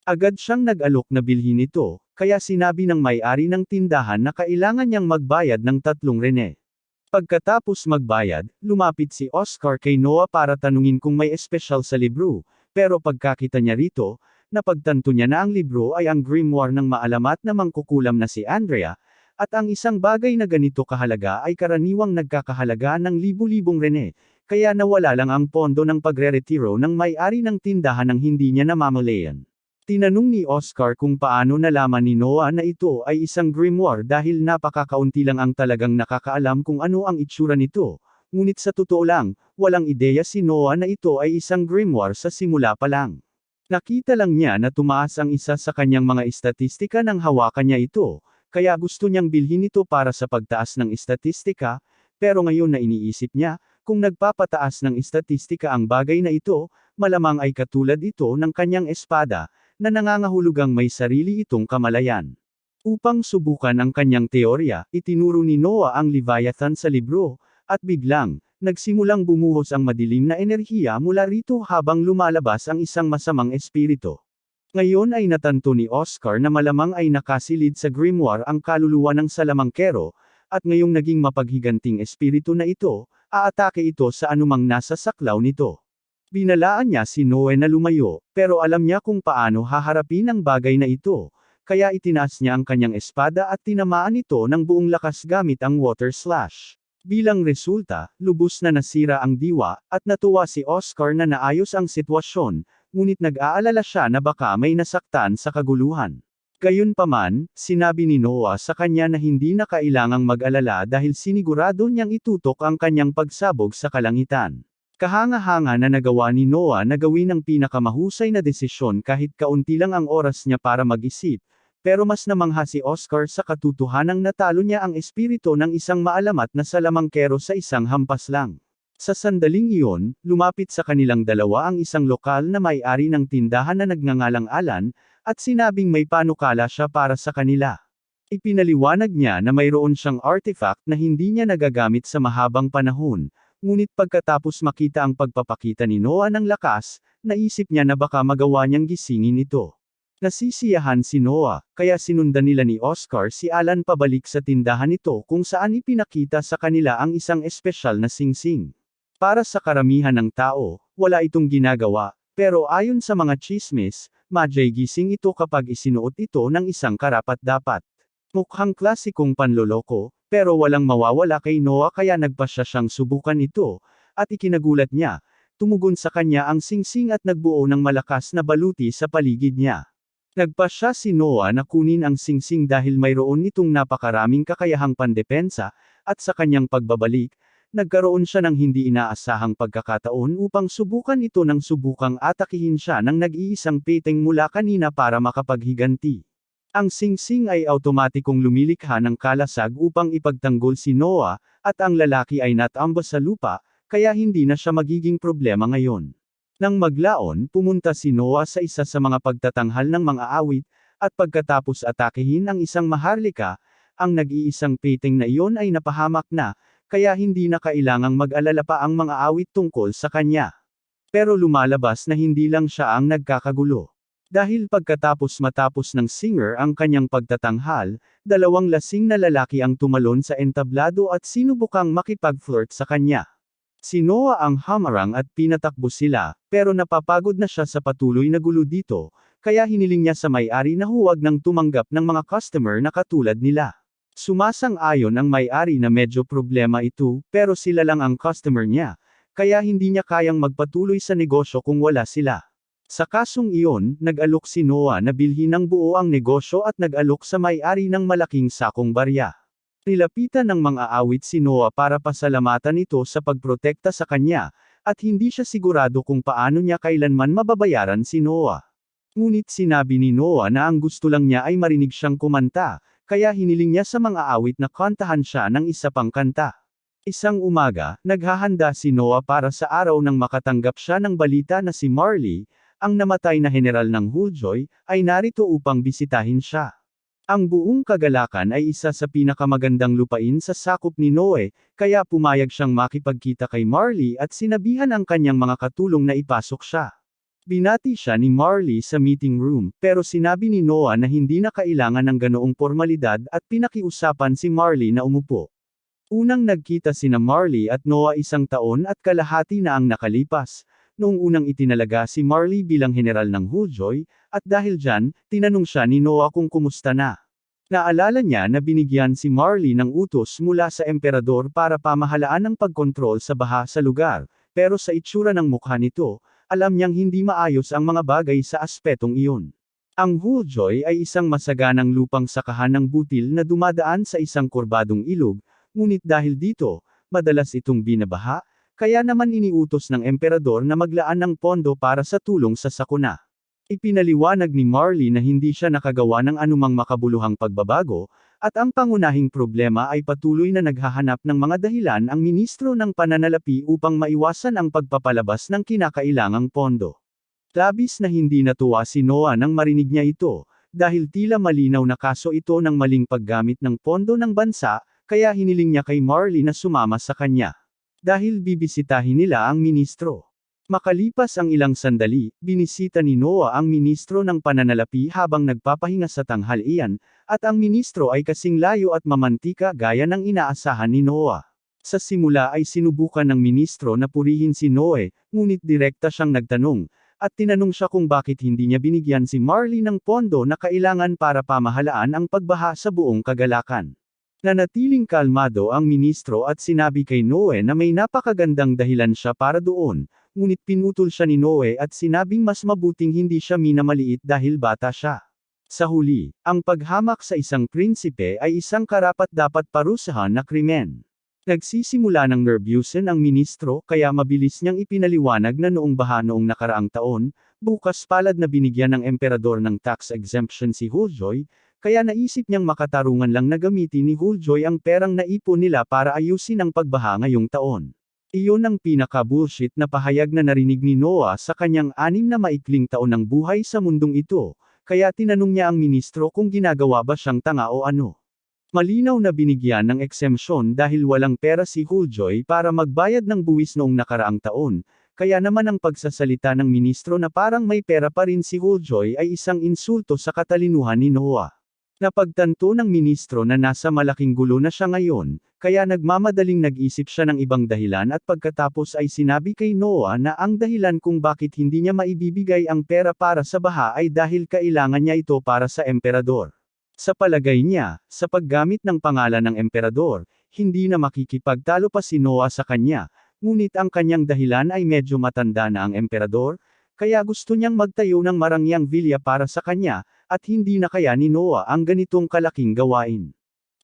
Agad siyang nag-alok na bilhin ito, kaya sinabi ng may-ari ng tindahan na kailangan niyang magbayad ng 3 rene. Pagkatapos magbayad, lumapit si Oscar kay Noah para tanungin kung may espesyal sa libro, pero pagkakita niya rito, napagtanto niya na ang libro ay ang grimoire ng maalamat na mangkukulam na si Andrea, At ang isang bagay na ganito kahalaga ay karaniwang nagkakahalaga ng libu-libong rene, kaya nawala lang ang pondo ng pagre-retiro ng may-ari ng tindahan ng hindi niya namamalayan. Tinanong ni Oscar kung paano nalaman ni Noah na ito ay isang grimoire dahil napakakaunti lang ang talagang nakakaalam kung ano ang itsura nito, ngunit sa totoo lang, walang ideya si Noah na ito ay isang grimoire sa simula pa lang. Nakita lang niya na tumaas ang isa sa kanyang mga istatistika nang hawakan niya ito, kaya gusto niyang bilhin ito para sa pagtaas ng istatistika, pero ngayon na iniisip niya, kung nagpapataas ng istatistika ang bagay na ito, malamang ay katulad ito ng kanyang espada, na nangangahulugang may sarili itong kamalayan. Upang subukan ang kanyang teorya, itinuro ni Noah ang Leviathan sa libro, at biglang, nagsimulang bumuhos ang madilim na enerhiya mula rito habang lumalabas ang isang masamang espiritu. Ngayon ay natanto ni Oscar na malamang ay nakasilid sa grimoire ang kaluluwa ng salamangkero, at ngayong naging mapaghiganting espiritu na ito, aatake ito sa anumang nasa saklaw nito. Binalaan niya si Noe na lumayo, pero alam niya kung paano haharapin ang bagay na ito, kaya itinaas niya ang kanyang espada at tinamaan ito ng buong lakas gamit ang water slash. Bilang resulta, lubos na nasira ang diwa, at natuwa si Oscar na naayos ang sitwasyon, ngunit nag-aalala siya na baka may nasaktan sa kaguluhan. Gayunpaman, sinabi ni Noah sa kanya na hindi na kailangang mag-alala dahil sinigurado niyang itutok ang kanyang pagsabog sa kalangitan. Kahanga-hanga na nagawa ni Noah na gawin ang pinakamahusay na desisyon kahit kaunti lang ang oras niya para mag-isip, pero mas namangha si Oscar sa katotohanang natalo niya ang espiritu ng isang maalamat na salamangkero sa isang hampas lang. Sa sandaling iyon, lumapit sa kanilang dalawa ang isang lokal na may-ari ng tindahan na nagngangalang Alan, at sinabing may panukala siya para sa kanila. Ipinaliwanag niya na mayroon siyang artifact na hindi niya nagagamit sa mahabang panahon, ngunit pagkatapos makita ang pagpapakita ni Noah ng lakas, naisip niya na baka magawa niyang gisingin ito. Nasisiyahan si Noah, kaya sinundan nila ni Oscar si Alan pabalik sa tindahan nito kung saan ipinakita sa kanila ang isang espesyal na singsing. Para sa karamihan ng tao, wala itong ginagawa, pero ayon sa mga chismis, madyay gising ito kapag isinuot ito ng isang karapat-dapat. Mukhang klasikong panloloko, pero walang mawawala kay Noah kaya nagpasya siyang subukan ito, at ikinagulat niya, tumugon sa kanya ang singsing at nagbuo ng malakas na baluti sa paligid niya. Nagpasya si Noah na kunin ang singsing dahil mayroon itong napakaraming kakayahang pandepensa, at sa kanyang pagbabalik, nagkaroon siya ng hindi inaasahang pagkakataon upang subukan ito ng subukang atakihin siya ng nag-iisang peteng mula kanina para makapaghiganti. Ang singsing ay automatikong lumilikha ng kalasag upang ipagtanggol si Noah, at ang lalaki ay natambas sa lupa, kaya hindi na siya magiging problema ngayon. Nang maglaon, pumunta si Noah sa isa sa mga pagtatanghal ng mga awit, at pagkatapos atakihin ang isang maharlika, ang nag-iisang peteng na iyon ay napahamak na, kaya hindi na kailangang mag-alala pa ang mga awit tungkol sa kanya. Pero lumalabas na hindi lang siya ang nagkakagulo. Dahil matapos ng singer ang kanyang pagtatanghal, dalawang lasing na lalaki ang tumalon sa entablado at sinubukang makipag-flirt sa kanya. Si Noah ang hamarang at pinatakbo sila, pero napapagod na siya sa patuloy na gulo dito, kaya hiniling niya sa may-ari na huwag nang tumanggap ng mga customer na katulad nila. Sumasang-ayon ang may-ari na medyo problema ito, pero sila lang ang customer niya, kaya hindi niya kayang magpatuloy sa negosyo kung wala sila. Sa kasong iyon, nag-alok si Noah na bilhin ng buo ang negosyo at nag-alok sa may-ari ng malaking sakong barya. Nilapitan ng mga awit si Noah para pasalamatan ito sa pagprotekta sa kanya, at hindi siya sigurado kung paano niya kailanman mababayaran si Noah. Ngunit sinabi ni Noah na ang gusto lang niya ay marinig siyang kumanta, kaya hiniling niya sa mga awit na kantahan siya ng isa pang kanta. Isang umaga, naghahanda si Noah para sa araw nang makatanggap siya ng balita na si Marley, ang namatay na general ng Huljoy, ay narito upang bisitahin siya. Ang buong kagalakan ay isa sa pinakamagandang lupain sa sakop ni Noe, kaya pumayag siyang makipagkita kay Marley at sinabihan ang kanyang mga katulong na ipasok siya. Binati siya ni Marley sa meeting room, pero sinabi ni Noah na hindi na kailangan ng ganoong formalidad at pinakiusapan si Marley na umupo. Unang nagkita sina Marley at Noah 1 taon at kalahati na ang nakalipas, noong unang itinalaga si Marley bilang general ng Huljoy, at dahil dyan, tinanong siya ni Noah kung kumusta na. Naalala niya na binigyan si Marley ng utos mula sa emperador para pamahalaan ang pagkontrol sa baha sa lugar, pero sa itsura ng mukha nito, alam niyang hindi maayos ang mga bagay sa aspetong iyon. Ang Huljoy ay isang masaganang lupang sakahan ng butil na dumadaan sa isang kurbadong ilog, ngunit dahil dito, madalas itong binabaha, kaya naman iniutos ng emperador na maglaan ng pondo para sa tulong sa sakuna. Ipinaliwanag ni Marley na hindi siya nakagawa ng anumang makabuluhang pagbabago, at ang pangunahing problema ay patuloy na naghahanap ng mga dahilan ang ministro ng pananalapi upang maiwasan ang pagpapalabas ng kinakailangang pondo. Labis na hindi natuwa si Noah nang marinig niya ito, dahil tila malinaw na kaso ito ng maling paggamit ng pondo ng bansa, kaya hiniling niya kay Marley na sumama sa kanya. Dahil bibisitahin nila ang ministro. Makalipas ang ilang sandali, binisita ni Noah ang ministro ng pananalapi habang nagpapahinga sa tanghalian, at ang ministro ay kasing layo at mamantika gaya ng inaasahan ni Noah. Sa simula ay sinubukan ng ministro na purihin si Noe, ngunit direkta siyang nagtanong, at tinanong siya kung bakit hindi niya binigyan si Marley ng pondo na kailangan para pamahalaan ang pagbaha sa buong kagalakan. Nanatiling kalmado ang ministro at sinabi kay Noe na may napakagandang dahilan siya para doon, ngunit pinutol siya ni Noe at sinabing mas mabuting hindi siya minamaliit dahil bata siya. Sa huli, ang paghamak sa isang prinsipe ay isang karapat-dapat parusahan na krimen. Nagsisimula ng nervyusin ang ministro kaya mabilis niyang ipinaliwanag na noong baha noong nakaraang taon, bukas palad na binigyan ng emperador ng tax exemption si Huljoy, kaya naisip niyang makatarungan lang na gamitin ni Huljoy ang perang naipon nila para ayusin ang pagbaha ngayong taon. Iyon ang pinaka-bullshit na pahayag na narinig ni Noah sa kanyang 6 na maikling taon ng buhay sa mundong ito, kaya tinanong niya ang ministro kung ginagawa ba siyang tanga o ano. Malinaw na binigyan ng exemption dahil walang pera si Huljoy para magbayad ng buwis noong nakaraang taon, kaya naman ang pagsasalita ng ministro na parang may pera pa rin si Huljoy ay isang insulto sa katalinuhan ni Noah. Napagtanto ng ministro na nasa malaking gulo na siya ngayon, kaya nagmamadaling nag-isip siya ng ibang dahilan at pagkatapos ay sinabi kay Noah na ang dahilan kung bakit hindi niya maibibigay ang pera para sa baha ay dahil kailangan niya ito para sa emperador. Sa palagay niya, sa paggamit ng pangalan ng emperador, hindi na makikipagtalo pa si Noah sa kanya, ngunit ang kanyang dahilan ay medyo matanda na ang emperador, kaya gusto niyang magtayo ng marangyang vilya para sa kanya, at hindi na kaya ni Noah ang ganitong kalaking gawain.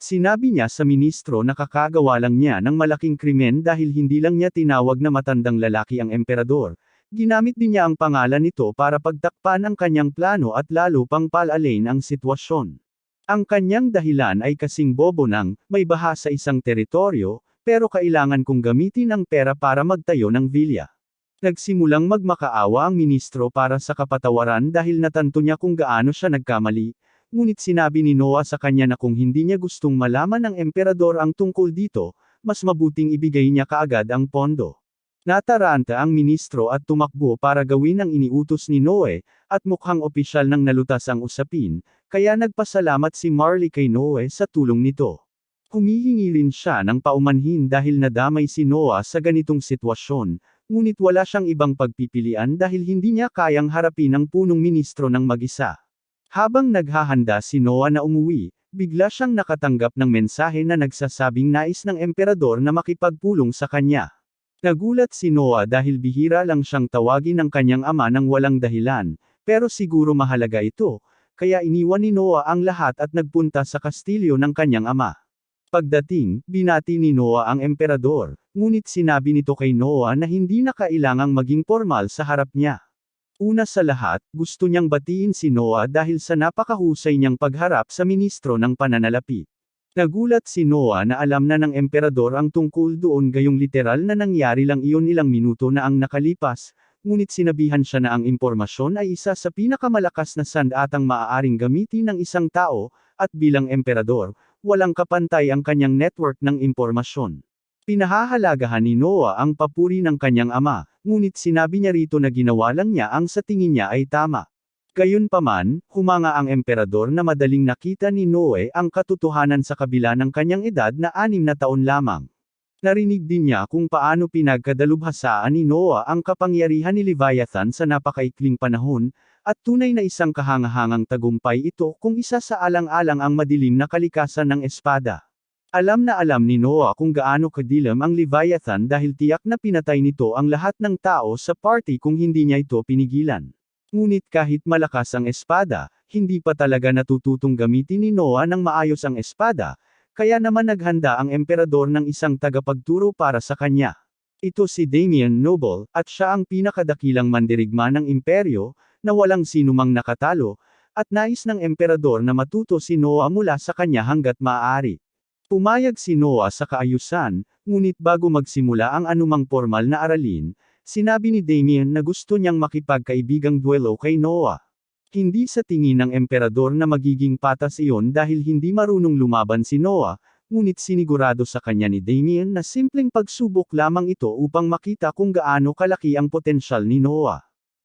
Sinabi niya sa ministro na kakagawa lang niya ng malaking krimen dahil hindi lang niya tinawag na matandang lalaki ang emperador, ginamit din niya ang pangalan nito para pagtakpan ang kanyang plano at lalo pang palalain ang sitwasyon. Ang kanyang dahilan ay kasing bobo ng, may baha sa isang teritoryo, pero kailangan kong gamitin ang pera para magtayo ng vilya. Nagsimulang magmakaawa ang ministro para sa kapatawaran dahil natanto niya kung gaano siya nagkamali, ngunit sinabi ni Noah sa kanya na kung hindi niya gustong malaman ng emperador ang tungkol dito, mas mabuting ibigay niya kaagad ang pondo. Nataranta ang ministro at tumakbo para gawin ang iniutos ni Noe, at mukhang opisyal nang nalutas ang usapin, kaya nagpasalamat si Marley kay Noe sa tulong nito. Humihingi rin siya ng paumanhin dahil nadamay si Noah sa ganitong sitwasyon, ngunit wala siyang ibang pagpipilian dahil hindi niya kayang harapin ang punong ministro ng mag-isa. Habang naghahanda si Noah na umuwi, bigla siyang nakatanggap ng mensahe na nagsasabing nais ng emperador na makipagpulong sa kanya. Nagulat si Noah dahil bihira lang siyang tawagin ng kanyang ama nang walang dahilan, pero siguro mahalaga ito, kaya iniwan ni Noah ang lahat at nagpunta sa kastilyo ng kanyang ama. Pagdating, binati ni Noah ang emperador, ngunit sinabi nito kay Noah na hindi na kailangang maging formal sa harap niya. Una sa lahat, gusto niyang batiin si Noah dahil sa napakahusay niyang pagharap sa ministro ng pananalapi. Nagulat si Noah na alam na ng emperador ang tungkol doon gayong literal na nangyari lang iyon ilang minuto na ang nakalipas, ngunit sinabihan siya na ang impormasyon ay isa sa pinakamalakas na sandatang maaaring gamitin ng isang tao, at bilang emperador, walang kapantay ang kanyang network ng impormasyon. Pinahahalagahan ni Noah ang papuri ng kanyang ama, ngunit sinabi niya rito na ginawa lang niya ang sa tingin niya ay tama. Gayunpaman, humanga ang emperador na madaling nakita ni Noe ang katotohanan sa kabila ng kanyang edad na 6 na taon lamang. Narinig din niya kung paano pinagkadalubhasaan ni Noah ang kapangyarihan ni Leviathan sa napakaikling panahon, At tunay na isang kahangahangang tagumpay ito kung isa sa alang-alang ang madilim na kalikasan ng espada. Alam na alam ni Noah kung gaano kadilim ang Leviathan dahil tiyak na pinatay nito ang lahat ng tao sa party kung hindi niya ito pinigilan. Ngunit kahit malakas ang espada, hindi pa talaga natututong gamitin ni Noah ng maayos ang espada, kaya naman naghanda ang emperador ng isang tagapagturo para sa kanya. Ito si Damian Noble, at siya ang pinakadakilang mandirigma ng imperyo, na walang sinumang nakatalo, at nais ng emperador na matuto si Noah mula sa kanya hanggat maaari. Pumayag si Noah sa kaayusan, ngunit bago magsimula ang anumang formal na aralin, sinabi ni Damian na gusto niyang makipagkaibigang duelo kay Noah. Hindi sa tingin ng emperador na magiging patas iyon dahil hindi marunong lumaban si Noah, ngunit sinigurado sa kanya ni Damian na simpleng pagsubok lamang ito upang makita kung gaano kalaki ang potensyal ni Noah.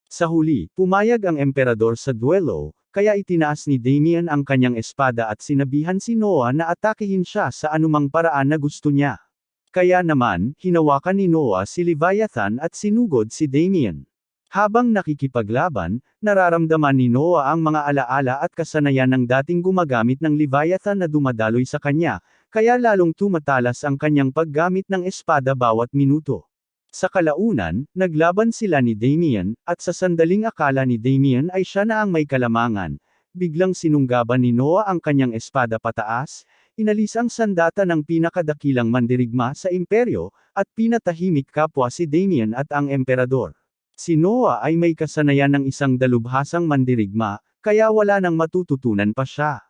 Sa huli, pumayag ang emperador sa duelo, kaya itinaas ni Damian ang kanyang espada at sinabihan si Noah na atakehin siya sa anumang paraan na gusto niya. Kaya naman, hinawakan ni Noah si Leviathan at sinugod si Damian. Habang nakikipaglaban, nararamdaman ni Noah ang mga alaala at kasanayan ng dating gumagamit ng Leviathan na dumadaloy sa kanya, kaya lalong tumatalas ang kanyang paggamit ng espada bawat minuto. Sa kalaunan, naglaban sila ni Damian, at sa sandaling akala ni Damian ay siya na ang may kalamangan, biglang sinunggaban ni Noah ang kanyang espada pataas, inalis ang sandata ng pinakadakilang mandirigma sa imperyo, at pinatahimik kapwa si Damian at ang emperador. Si Noah ay may kasanayan ng isang dalubhasang mandirigma, kaya wala nang matututunan pa siya.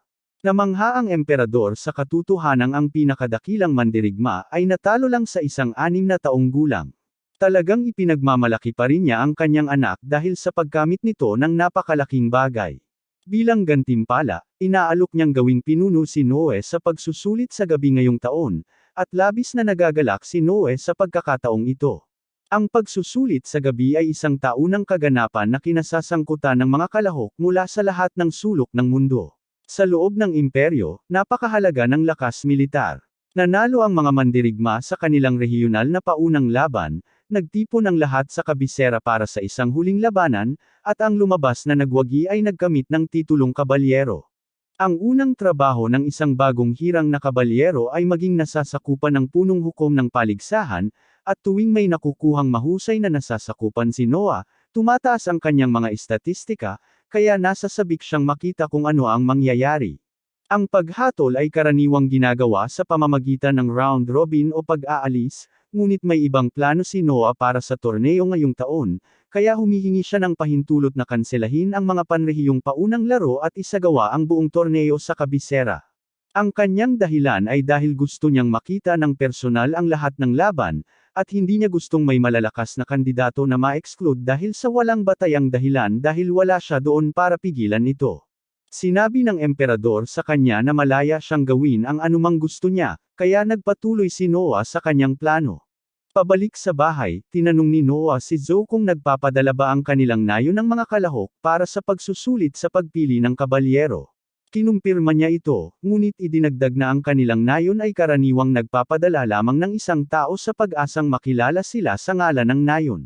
Namangha ang emperador sa katotohanang ang pinakadakilang mandirigma ay natalo lang sa isang 6 na taong gulang. Talagang ipinagmamalaki pa rin niya ang kanyang anak dahil sa paggamit nito ng napakalaking bagay. Bilang gantimpala, inaalok niyang gawing pinuno si Noe sa pagsusulit sa gabi ngayong taon, at labis na nagagalak si Noe sa pagkakataong ito. Ang pagsusulit sa gabi ay isang taunang kaganapan na kinasasangkutan ng mga kalahok mula sa lahat ng sulok ng mundo. Sa loob ng imperyo, napakahalaga ng lakas militar. Nanalo ang mga mandirigma sa kanilang rehiyonal na paunang laban, nagtipon ang lahat sa kabisera para sa isang huling labanan, at ang lumabas na nagwagi ay nagkamit ng titulong kabalyero. Ang unang trabaho ng isang bagong hirang na kabalyero ay maging nasasakupan ng punong hukom ng paligsahan, at tuwing may nakukuhang mahusay na nasasakupan si Noah, tumataas ang kanyang mga estatistika, kaya nasasabik siyang makita kung ano ang mangyayari. Ang paghatol ay karaniwang ginagawa sa pamamagitan ng round robin o pag-aalis, ngunit may ibang plano si Noah para sa torneo ngayong taon, kaya humihingi siya ng pahintulot na kanselahin ang mga panrehiyong paunang laro at isagawa ang buong torneo sa kabisera. Ang kanyang dahilan ay dahil gusto niyang makita ng personal ang lahat ng laban, at hindi niya gustong may malalakas na kandidato na ma-exclude dahil sa walang batayang dahilan dahil wala siya doon para pigilan ito. Sinabi ng emperador sa kanya na malaya siyang gawin ang anumang gusto niya, kaya nagpatuloy si Noah sa kanyang plano. Pabalik sa bahay, tinanong ni Noah si Zoe kung nagpapadala ba ang kanilang nayon ng mga kalahok para sa pagsusulit sa pagpili ng kabalyero. Kinumpirma niya ito, ngunit idinagdag na ang kanilang nayon ay karaniwang nagpapadala lamang ng isang tao sa pag-asang makilala sila sa ngalan ng nayon.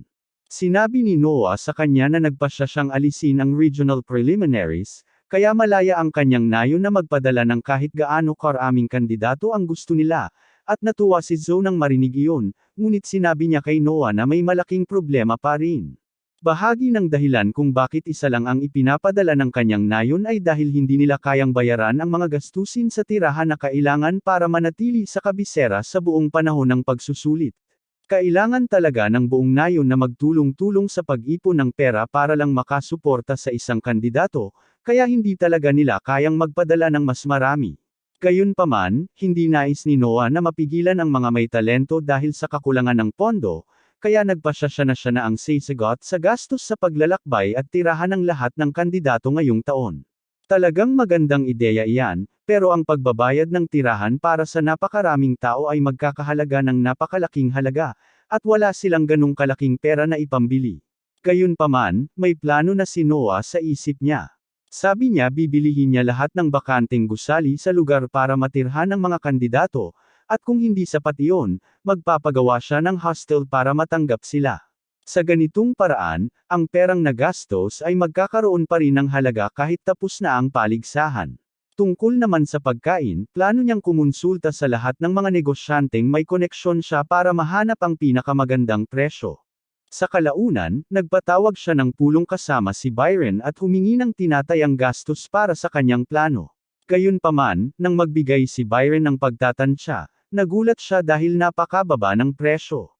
Sinabi ni Noah sa kanya na nagpasya siyang alisin ang regional preliminaries, kaya malaya ang kanyang nayon na magpadala ng kahit gaano karaming kandidato ang gusto nila, at natuwa si Zoe nang marinig iyon, ngunit sinabi niya kay Noah na may malaking problema pa rin. Bahagi ng dahilan kung bakit isa lang ang ipinapadala ng kanyang nayon ay dahil hindi nila kayang bayaran ang mga gastusin sa tirahan na kailangan para manatili sa kabisera sa buong panahon ng pagsusulit. Kailangan talaga ng buong nayon na magtulong-tulong sa pag-ipon ng pera para lang makasuporta sa isang kandidato, kaya hindi talaga nila kayang magpadala ng mas marami. Gayunpaman, hindi nais ni Noah na mapigilan ang mga may talento dahil sa kakulangan ng pondo, kaya nagpasya na siya na ang sasagot sa gastos sa paglalakbay at tirahan ng lahat ng kandidato ngayong taon. Talagang magandang ideya iyan, pero ang pagbabayad ng tirahan para sa napakaraming tao ay magkakahalaga ng napakalaking halaga, at wala silang ganong kalaking pera na ipambili. Gayunpaman, may plano na si Noah sa isip niya. Sabi niya bibilihin niya lahat ng bakanteng gusali sa lugar para matirhan ng mga kandidato, at kung hindi sapat iyon, magpapagawa siya ng hostel para matanggap sila. Sa ganitong paraan, ang perang nagastos ay magkakaroon pa rin ng halaga kahit tapos na ang paligsahan. Tungkol naman sa pagkain, plano niyang kumonsulta sa lahat ng mga negosyanteng may koneksyon siya para mahanap ang pinakamagandang presyo. Sa kalaunan, nagpatawag siya ng pulong kasama si Byron at humingi ng tinatayang gastos para sa kanyang plano. Gayunpaman, nang magbigay si Byron ng pagtatansya, nagulat siya dahil napakababa ng presyo.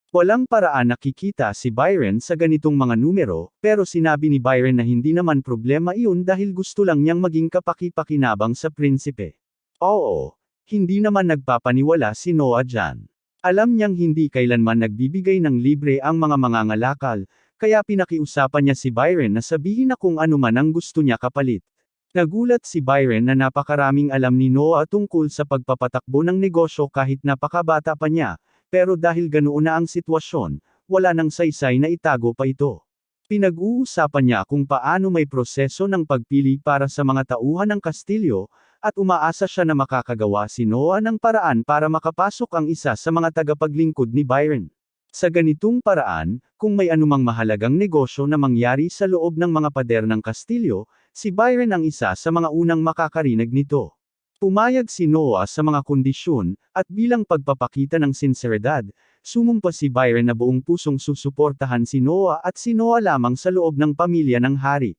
Walang paraan nakikita si Byron sa ganitong mga numero, pero sinabi ni Byron na hindi naman problema iyon dahil gusto lang niyang maging kapaki-pakinabang sa prinsipe. Oo, hindi naman nagpapaniwala si Noah dyan. Alam niyang hindi kailanman nagbibigay ng libre ang mga mangangalakal, kaya pinakiusapan niya si Byron na sabihin na kung ano man ang gusto niya kapalit. Nagulat si Byron na napakaraming alam ni Noah tungkol sa pagpapatakbo ng negosyo kahit napakabata pa niya. Pero dahil ganoon na ang sitwasyon, wala nang saysay na itago pa ito. Pinag-uusapan niya kung paano may proseso ng pagpili para sa mga tauhan ng Kastilyo, at umaasa siya na makakagawa si Noah ng paraan para makapasok ang isa sa mga tagapaglingkod ni Byron. Sa ganitong paraan, kung may anumang mahalagang negosyo na mangyari sa loob ng mga pader ng Kastilyo, si Byron ang isa sa mga unang makakarinig nito. Pumayag si Noah sa mga kondisyon, at bilang pagpapakita ng sinseridad, sumumpa si Byron na buong pusong susuportahan si Noah at si Noah lamang sa loob ng pamilya ng hari.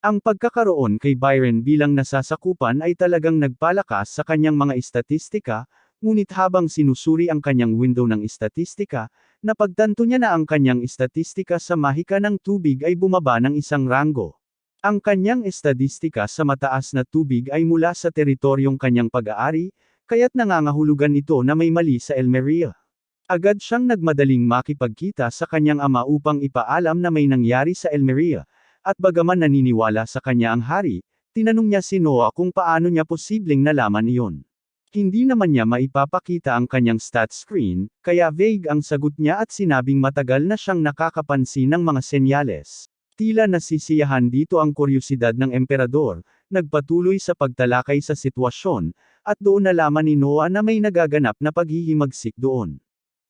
Ang pagkakaroon kay Byron bilang nasasakupan ay talagang nagpalakas sa kanyang mga istatistika, ngunit habang sinusuri ang kanyang window ng istatistika, napagtanto niya na ang kanyang istatistika sa mahika ng tubig ay bumaba ng isang ranggo. Ang kanyang estadistika sa mataas na tubig ay mula sa teritoryong kanyang pag-aari, kaya't nangangahulugan ito na may mali sa Elmeria. Agad siyang nagmadaling makipagkita sa kanyang ama upang ipaalam na may nangyari sa Elmeria, at bagaman naniniwala sa kanya ang hari, tinanong niya si Noah kung paano niya posibleng nalaman iyon. Hindi naman niya maipapakita ang kanyang stat screen, kaya vague ang sagot niya at sinabing matagal na siyang nakakapansin ng mga senyales. Tila nasisiyahan dito ang kuryosidad ng emperador, nagpatuloy sa pagtalakay sa sitwasyon, at doon nalaman ni Noah na may nagaganap na paghihimagsik doon.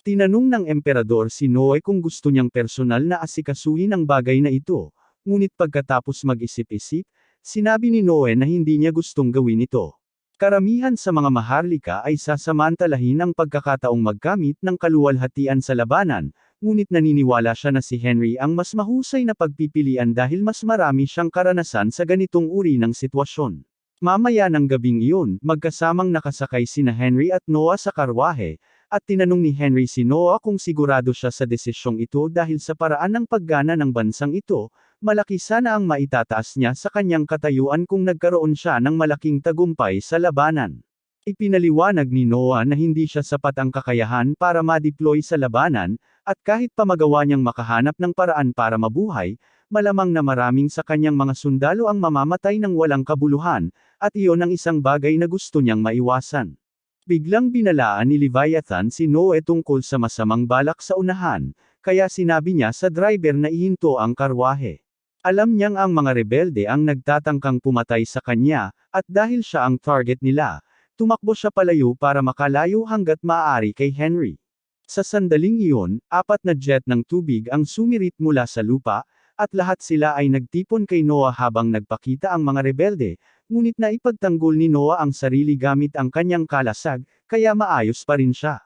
Tinanong ng emperador si Noah kung gusto niyang personal na asikasuhin ang bagay na ito, ngunit pagkatapos mag-isip-isip, sinabi ni Noah na hindi niya gustong gawin ito. Karamihan sa mga maharlika ay sasamantalahin ang pagkakataong magkamit ng kaluwalhatian sa labanan, ngunit naniniwala siya na si Henry ang mas mahusay na pagpipilian dahil mas marami siyang karanasan sa ganitong uri ng sitwasyon. Mamaya ng gabing iyon, magkasamang nakasakay sina Henry at Noah sa karwahe, at tinanong ni Henry si Noah kung sigurado siya sa desisyong ito dahil sa paraan ng paggana ng bansang ito, malaki sana ang maitataas niya sa kanyang katayuan kung nagkaroon siya ng malaking tagumpay sa labanan. Ipinaliwanag ni Noah na hindi siya sapat ang kakayahan para ma-deploy sa labanan, at kahit pa magawa niyang makahanap ng paraan para mabuhay, malamang na maraming sa kanyang mga sundalo ang mamamatay ng walang kabuluhan, at iyon ang isang bagay na gusto niyang maiwasan. Biglang binalaan ni Leviathan si Noah tungkol sa masamang balak sa unahan, kaya sinabi niya sa driver na ihinto ang karwahe. Alam niyang ang mga rebelde ang nagtatangkang pumatay sa kanya, at dahil siya ang target nila, tumakbo siya palayo para makalayo hanggat maaari kay Henry. Sa sandaling iyon, 4 na jet ng tubig ang sumirit mula sa lupa, at lahat sila ay nagtipon kay Noah habang nagpakita ang mga rebelde, ngunit naipagtanggol ni Noah ang sarili gamit ang kanyang kalasag, kaya maayos pa rin siya.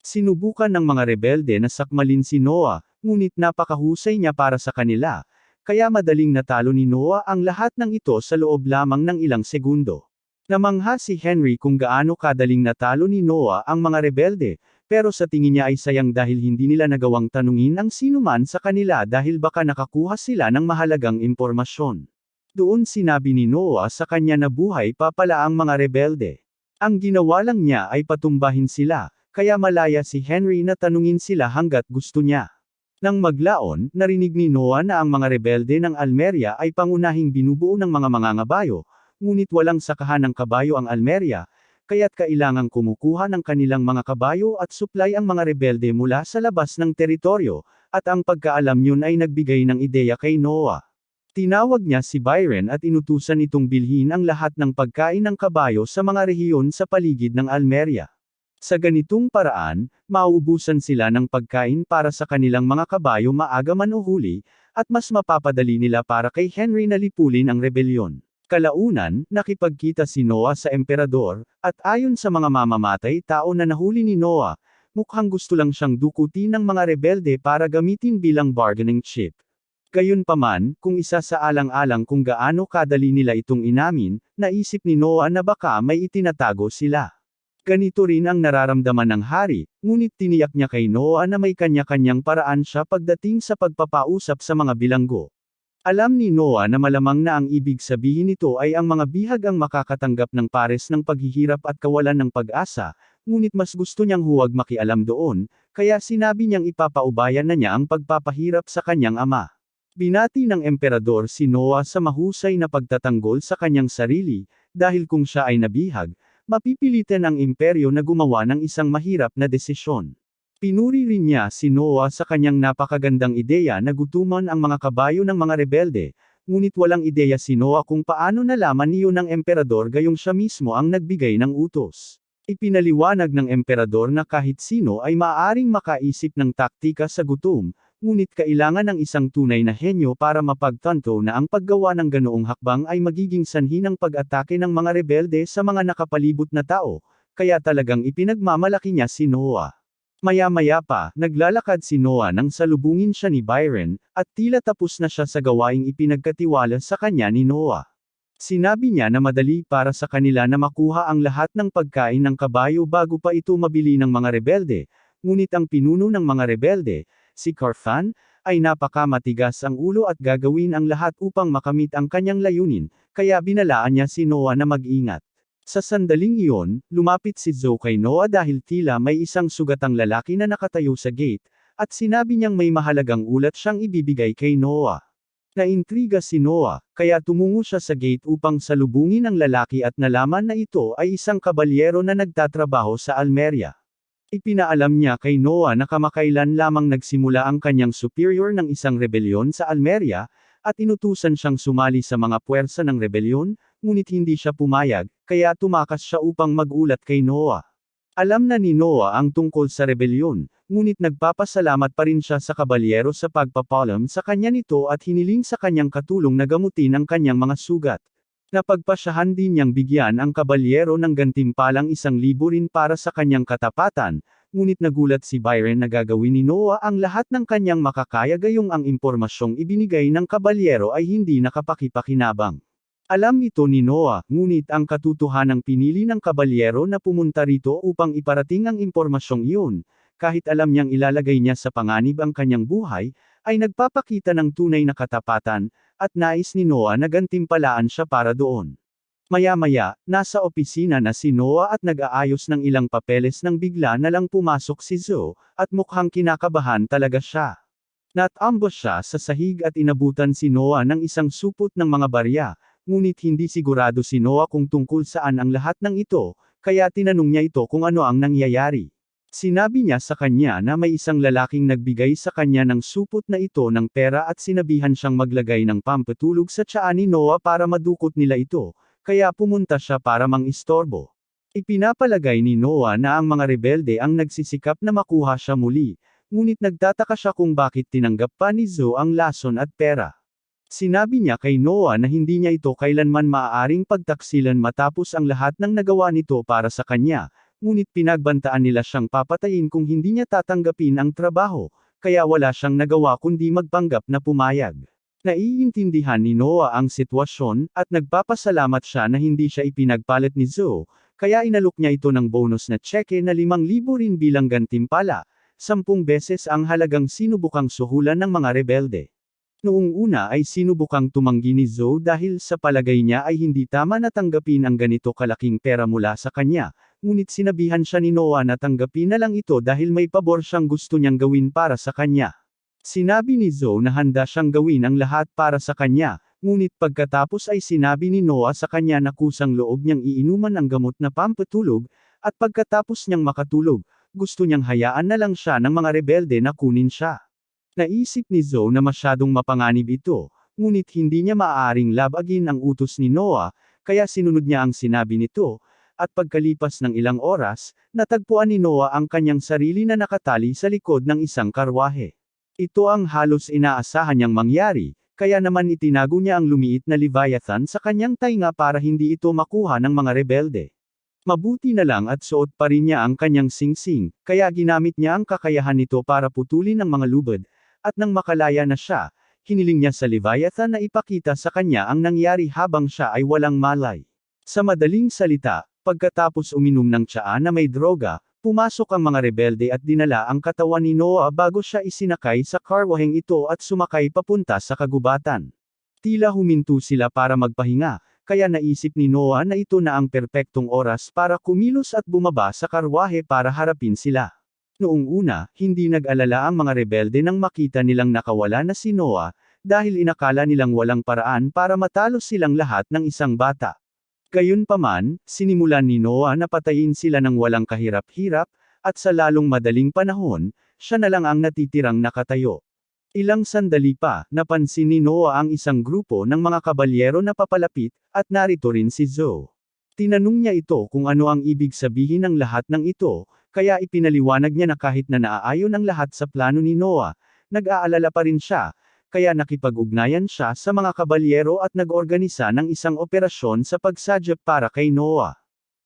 Sinubukan ng mga rebelde na sakmalin si Noah, ngunit napakahusay niya para sa kanila, kaya madaling natalo ni Noah ang lahat ng ito sa loob lamang ng ilang segundo. Namangha si Henry kung gaano kadaling natalo ni Noah ang mga rebelde, pero sa tingin niya ay sayang dahil hindi nila nagawang tanungin ang sinuman sa kanila dahil baka nakakuha sila ng mahalagang impormasyon. Doon sinabi ni Noah sa kanya na buhay pa pala ang mga rebelde. Ang ginawa lang niya ay patumbahin sila, kaya malaya si Henry na tanungin sila hanggat gusto niya. Nang maglaon, narinig ni Noah na ang mga rebelde ng Almeria ay pangunahing binubuo ng mga mangangabayo, ngunit walang sakahan ng kabayo ang Almeria, kaya't kailangang kumukuha ng kanilang mga kabayo at supply ang mga rebelde mula sa labas ng teritoryo, at ang pagkaalam yun ay nagbigay ng ideya kay Noah. Tinawag niya si Byron at inutusan itong bilhin ang lahat ng pagkain ng kabayo sa mga rehiyon sa paligid ng Almeria. Sa ganitong paraan, mauubusan sila ng pagkain para sa kanilang mga kabayo maaga man o huli, at mas mapapadali nila para kay Henry na lipulin ang rebelyon. Kalaunan, nakipagkita si Noah sa emperador, at ayon sa mga mamamatay tao na nahuli ni Noah, mukhang gusto lang siyang dukutin ng mga rebelde para gamitin bilang bargaining chip. Gayunpaman, kung isa sa alang-alang kung gaano kadali nila itong inamin, naisip ni Noah na baka may itinatago sila. Ganito rin ang nararamdaman ng hari, ngunit tiniyak niya kay Noah na may kanya-kanyang paraan siya pagdating sa pagpapausap sa mga bilanggo. Alam ni Noah na malamang na ang ibig sabihin nito ay ang mga bihag ang makakatanggap ng pares ng paghihirap at kawalan ng pag-asa, ngunit mas gusto niyang huwag makialam doon, kaya sinabi niyang ipapaubayan na niya ang pagpapahirap sa kanyang ama. Binati ng emperador si Noah sa mahusay na pagtatanggol sa kanyang sarili, dahil kung siya ay nabihag, mapipilitan ang imperyo na gumawa ng isang mahirap na desisyon. Pinuri rin niya si Noah sa kanyang napakagandang ideya na gutuman ang mga kabayo ng mga rebelde, ngunit walang ideya si Noah kung paano nalaman niyo ng emperador gayong siya mismo ang nagbigay ng utos. Ipinaliwanag ng emperador na kahit sino ay maaaring makaisip ng taktika sa gutom, ngunit kailangan ng isang tunay na henyo para mapagtanto na ang paggawa ng ganoong hakbang ay magiging sanhi ng pag-atake ng mga rebelde sa mga nakapalibot na tao, kaya talagang ipinagmamalaki niya si Noah. Maya-maya pa, naglalakad si Noah nang salubungin siya ni Byron, at tila tapos na siya sa gawaing ipinagkatiwala sa kanya ni Noah. Sinabi niya na madali para sa kanila na makuha ang lahat ng pagkain ng kabayo bago pa ito mabili ng mga rebelde, ngunit ang pinuno ng mga rebelde, si Carfan, ay napakamatigas ang ulo at gagawin ang lahat upang makamit ang kanyang layunin, kaya binalaan niya si Noah na mag-ingat. Sa sandaling iyon, lumapit si Zoe kay Noah dahil tila may isang sugatang lalaki na nakatayo sa gate, at sinabi niyang may mahalagang ulat siyang ibibigay kay Noah. Naintriga si Noah, kaya tumungo siya sa gate upang salubungin ang lalaki at nalaman na ito ay isang kabalyero na nagtatrabaho sa Almeria. Ipinaalam niya kay Noah na kamakailan lamang nagsimula ang kanyang superior ng isang rebelyon sa Almeria, at inutusan siyang sumali sa mga puwersa ng rebelyon, ngunit hindi siya pumayag, kaya tumakas siya upang magulat kay Noah. Alam na ni Noah ang tungkol sa rebelyon, ngunit nagpapasalamat pa rin siya sa kabalyero sa pagpapalam sa kanya nito at hiniling sa kanyang katulong na gamutin ang kanyang mga sugat. Napagpasyahan din niyang bigyan ang kabalyero ng gantimpalang 1,000 rin para sa kanyang katapatan, ngunit nagulat si Byron na gagawin ni Noah ang lahat ng kanyang makakaya gayong ang impormasyong ibinigay ng kabalyero ay hindi nakapakipakinabang. Alam ito ni Noah, ngunit ang katotohanang pinili ng kabalyero na pumunta rito upang iparating ang impormasyong iyon, kahit alam niyang ilalagay niya sa panganib ang kanyang buhay, ay nagpapakita ng tunay na katapatan, at nais ni Noah na gantimpalaan siya para doon. Maya-maya, nasa opisina na si Noah at nag-aayos ng ilang papeles nang bigla na lang pumasok si Zoe, at mukhang kinakabahan talaga siya. Nat-ambush siya sa sahig at inabutan si Noah ng isang supot ng mga barya, ngunit hindi sigurado si Noah kung tungkol saan ang lahat ng ito, kaya tinanong niya ito kung ano ang nangyayari. Sinabi niya sa kanya na may isang lalaking nagbigay sa kanya ng supot na ito ng pera at sinabihan siyang maglagay ng pampatulog sa tiyan ni Noah para madukot nila ito, kaya pumunta siya para mangistorbo. Ipinapalagay ni Noah na ang mga rebelde ang nagsisikap na makuha siya muli, ngunit nagtataka siya kung bakit tinanggap pa ni Zoe ang lason at pera. Sinabi niya kay Noah na hindi niya ito kailanman maaaring pagtaksilan matapos ang lahat ng nagawa nito para sa kanya, ngunit pinagbantaan nila siyang papatayin kung hindi niya tatanggapin ang trabaho, kaya wala siyang nagawa kundi magpanggap na pumayag. Naiintindihan ni Noah ang sitwasyon, at nagpapasalamat siya na hindi siya ipinagpalit ni Zoe, kaya inalok niya ito ng bonus na tseke na 5,000 rin bilang gantimpala, 10 beses ang halagang sinubukang suhulan ng mga rebelde. Noong una ay sinubukang tumanggi ni Zoe dahil sa palagay niya ay hindi tama na tanggapin ang ganito kalaking pera mula sa kanya, ngunit sinabihan siya ni Noah na tanggapin na lang ito dahil may pabor siyang gusto niyang gawin para sa kanya. Sinabi ni Zoe na handa siyang gawin ang lahat para sa kanya, ngunit pagkatapos ay sinabi ni Noah sa kanya na kusang loob niyang iinuman ang gamot na pampatulog, at pagkatapos niyang makatulog, gusto niyang hayaan na lang siya ng mga rebelde na kunin siya. Naisip ni Zoe na masyadong mapanganib ito, ngunit hindi niya maaaring labagin ang utos ni Noah, kaya sinunod niya ang sinabi nito, at pagkalipas ng ilang oras, natagpuan ni Noah ang kanyang sarili na nakatali sa likod ng isang karwahe. Ito ang halos inaasahan niyang mangyari, kaya naman itinago niya ang lumiit na Leviathan sa kanyang tainga para hindi ito makuha ng mga rebelde. Mabuti na lang at suot pa rin niya ang kanyang singsing, kaya ginamit niya ang kakayahan nito para putulin ang mga lubid, at nang makalaya na siya, hiniling niya sa Leviathan na ipakita sa kanya ang nangyari habang siya ay walang malay. Sa madaling salita, pagkatapos uminom ng tsaa na may droga, pumasok ang mga rebelde at dinala ang katawan ni Noah bago siya isinakay sa karwaheng ito at sumakay papunta sa kagubatan. Tila huminto sila para magpahinga, kaya naisip ni Noah na ito na ang perpektong oras para kumilos at bumaba sa karwahe para harapin sila. Noong una, hindi nag-alala ang mga rebelde nang makita nilang nakawala na si Noah, dahil inakala nilang walang paraan para matalo silang lahat ng isang bata. Gayunpaman, sinimulan ni Noah na patayin sila ng walang kahirap-hirap, at sa lalong madaling panahon, siya na lang ang natitirang nakatayo. Ilang sandali pa, napansin ni Noah ang isang grupo ng mga kabalyero na papalapit, at narito rin si Zoe. Tinanong niya ito kung ano ang ibig sabihin ng lahat ng ito, kaya ipinaliwanag niya na kahit na naaayon ang lahat sa plano ni Noah, nag-aalala pa rin siya, kaya nakipag-ugnayan siya sa mga kabalyero at nag-organisa ng isang operasyon sa pagsadya para kay Noah.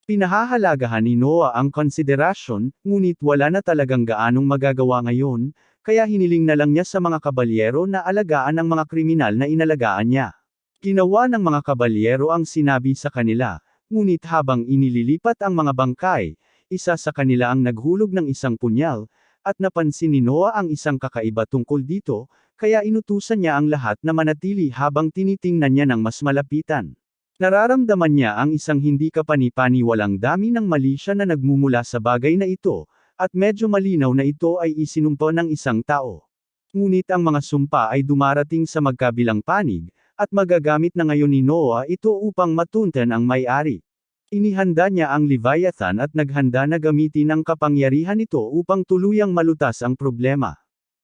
Pinahahalagahan ni Noah ang konsiderasyon, ngunit wala na talagang gaanong magagawa ngayon, kaya hiniling na lang niya sa mga kabalyero na alagaan ang mga kriminal na inalagaan niya. Ginawa ng mga kabalyero ang sinabi sa kanila, ngunit habang inililipat ang mga bangkay, isa sa kanila ang naghulog ng isang punyal, at napansin ni Noah ang isang kakaiba tungkol dito, kaya inutusan niya ang lahat na manatili habang tinitingnan niya ng mas malapitan. Nararamdaman niya ang isang hindi kapani-paniwalang dami ng malisya na nagmumula sa bagay na ito, at medyo malinaw na ito ay isinumpa ng isang tao. Ngunit ang mga sumpa ay dumarating sa magkabilang panig, at magagamit na ngayon ni Noah ito upang matuntan ang may-ari. Inihanda niya ang Leviathan at naghanda na gamitin ang kapangyarihan nito upang tuluyang malutas ang problema.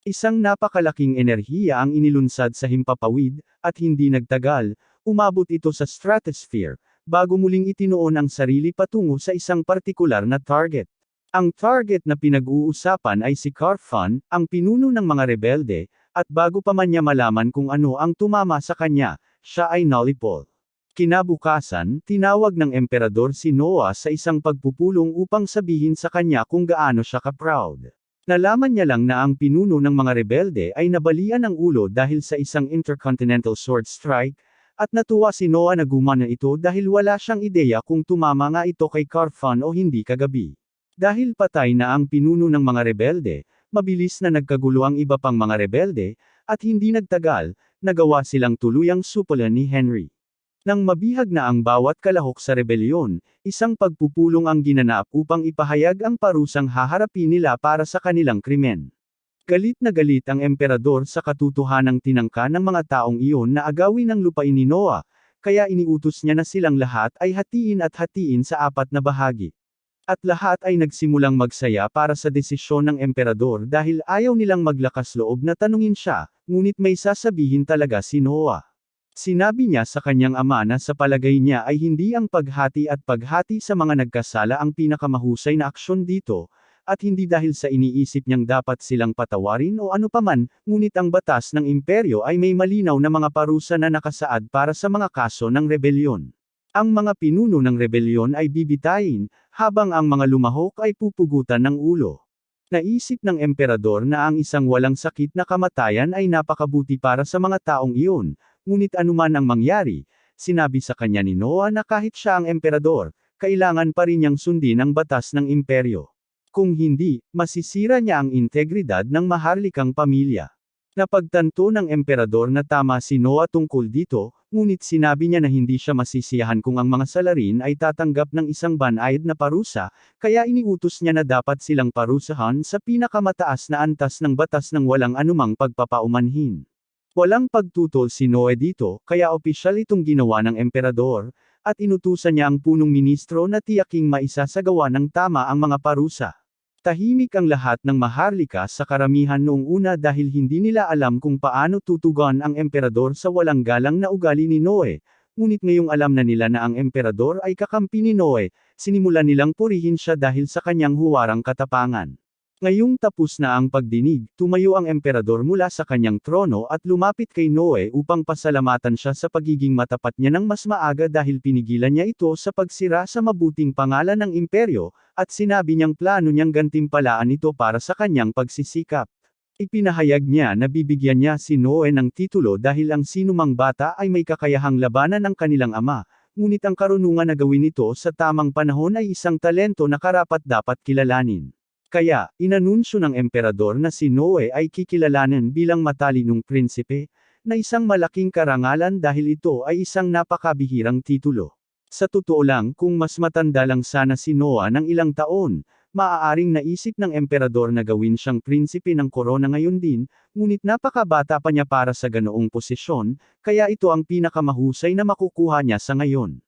Isang napakalaking enerhiya ang inilunsad sa himpapawid, at hindi nagtagal, umabot ito sa stratosphere, bago muling itinuon ang sarili patungo sa isang partikular na target. Ang target na pinag-uusapan ay si Carfon, ang pinuno ng mga rebelde, at bago pa man niya malaman kung ano ang tumama sa kanya, siya ay nalipol. Kinabukasan, tinawag ng emperador si Noah sa isang pagpupulong upang sabihin sa kanya kung gaano siya ka-proud. Nalaman niya lang na ang pinuno ng mga rebelde ay nabalian ng ulo dahil sa isang intercontinental sword strike, at natuwa si Noah na gumana ito dahil wala siyang ideya kung tumama nga ito kay Carfon o hindi kagabi. Dahil patay na ang pinuno ng mga rebelde, mabilis na nagkagulo ang iba pang mga rebelde, at hindi nagtagal, nagawa silang tuluyang supulan ni Henry. Nang mabihag na ang bawat kalahok sa rebelyon, isang pagpupulong ang ginanap upang ipahayag ang parusang haharapin nila para sa kanilang krimen. Galit na galit ang emperador sa katotohanang tinangka ng mga taong iyon na agawin ang lupain ni Noah, kaya iniutos niya na silang lahat ay hatiin sa 4 na bahagi. At lahat ay nagsimulang magsaya para sa desisyon ng emperador dahil ayaw nilang maglakas loob na tanungin siya, ngunit may sasabihin talaga si Noah. Sinabi niya sa kanyang ama na sa palagay niya ay hindi ang paghati sa mga nagkasala ang pinakamahusay na aksyon dito, at hindi dahil sa iniisip niyang dapat silang patawarin o ano paman, ngunit ang batas ng imperyo ay may malinaw na mga parusa na nakasaad para sa mga kaso ng rebelyon. Ang mga pinuno ng rebelyon ay bibitayin, habang ang mga lumahok ay pupugutan ng ulo. Naisip ng emperador na ang isang walang sakit na kamatayan ay napakabuti para sa mga taong iyon, ngunit anuman ang mangyari, sinabi sa kanya ni Noah na kahit siya ang emperador, kailangan pa rin niyang sundin ang batas ng imperyo. Kung hindi, masisira niya ang integridad ng maharlikang pamilya. Napagtanto ng emperador na tama si Noah tungkol dito, ngunit sinabi niya na hindi siya masisiyahan kung ang mga salarin ay tatanggap ng isang banayad na parusa, kaya iniutos niya na dapat silang parusahan sa pinakamataas na antas ng batas ng walang anumang pagpapaumanhin. Walang pagtutol si Noah dito, kaya opisyal itong ginawa ng emperador, at inutusan niya ang punong ministro na tiyaking maisasagawa ng tama ang mga parusa. Tahimik ang lahat ng maharlika sa karamihan noong una dahil hindi nila alam kung paano tutugon ang emperador sa walang galang na ugali ni Noe, ngunit ngayong alam na nila na ang emperador ay kakampi ni Noe, sinimulan nilang purihin siya dahil sa kanyang huwarang katapangan. Ngayong tapos na ang pagdinig, tumayo ang emperador mula sa kanyang trono at lumapit kay Noe upang pasalamatan siya sa pagiging matapat niya ng mas maaga dahil pinigilan niya ito sa pagsira sa mabuting pangalan ng imperyo, at sinabi niyang plano niyang gantimpalaan ito para sa kanyang pagsisikap. Ipinahayag niya na bibigyan niya si Noe ng titulo dahil ang sinumang bata ay may kakayahang labanan ng kanilang ama, ngunit ang karunungan na gawin ito sa tamang panahon ay isang talento na karapat-dapat kilalanin. Kaya, inanunsyo ng emperador na si Noe ay kikilalanin bilang matalinong prinsipe, na isang malaking karangalan dahil ito ay isang napakabihirang titulo. Sa totoo lang, kung mas matanda lang sana si Noah ng ilang taon, maaaring naisip ng emperador na gawin siyang prinsipe ng korona ngayon din, ngunit napakabata pa niya para sa ganoong posisyon, kaya ito ang pinakamahusay na makukuha niya sa ngayon.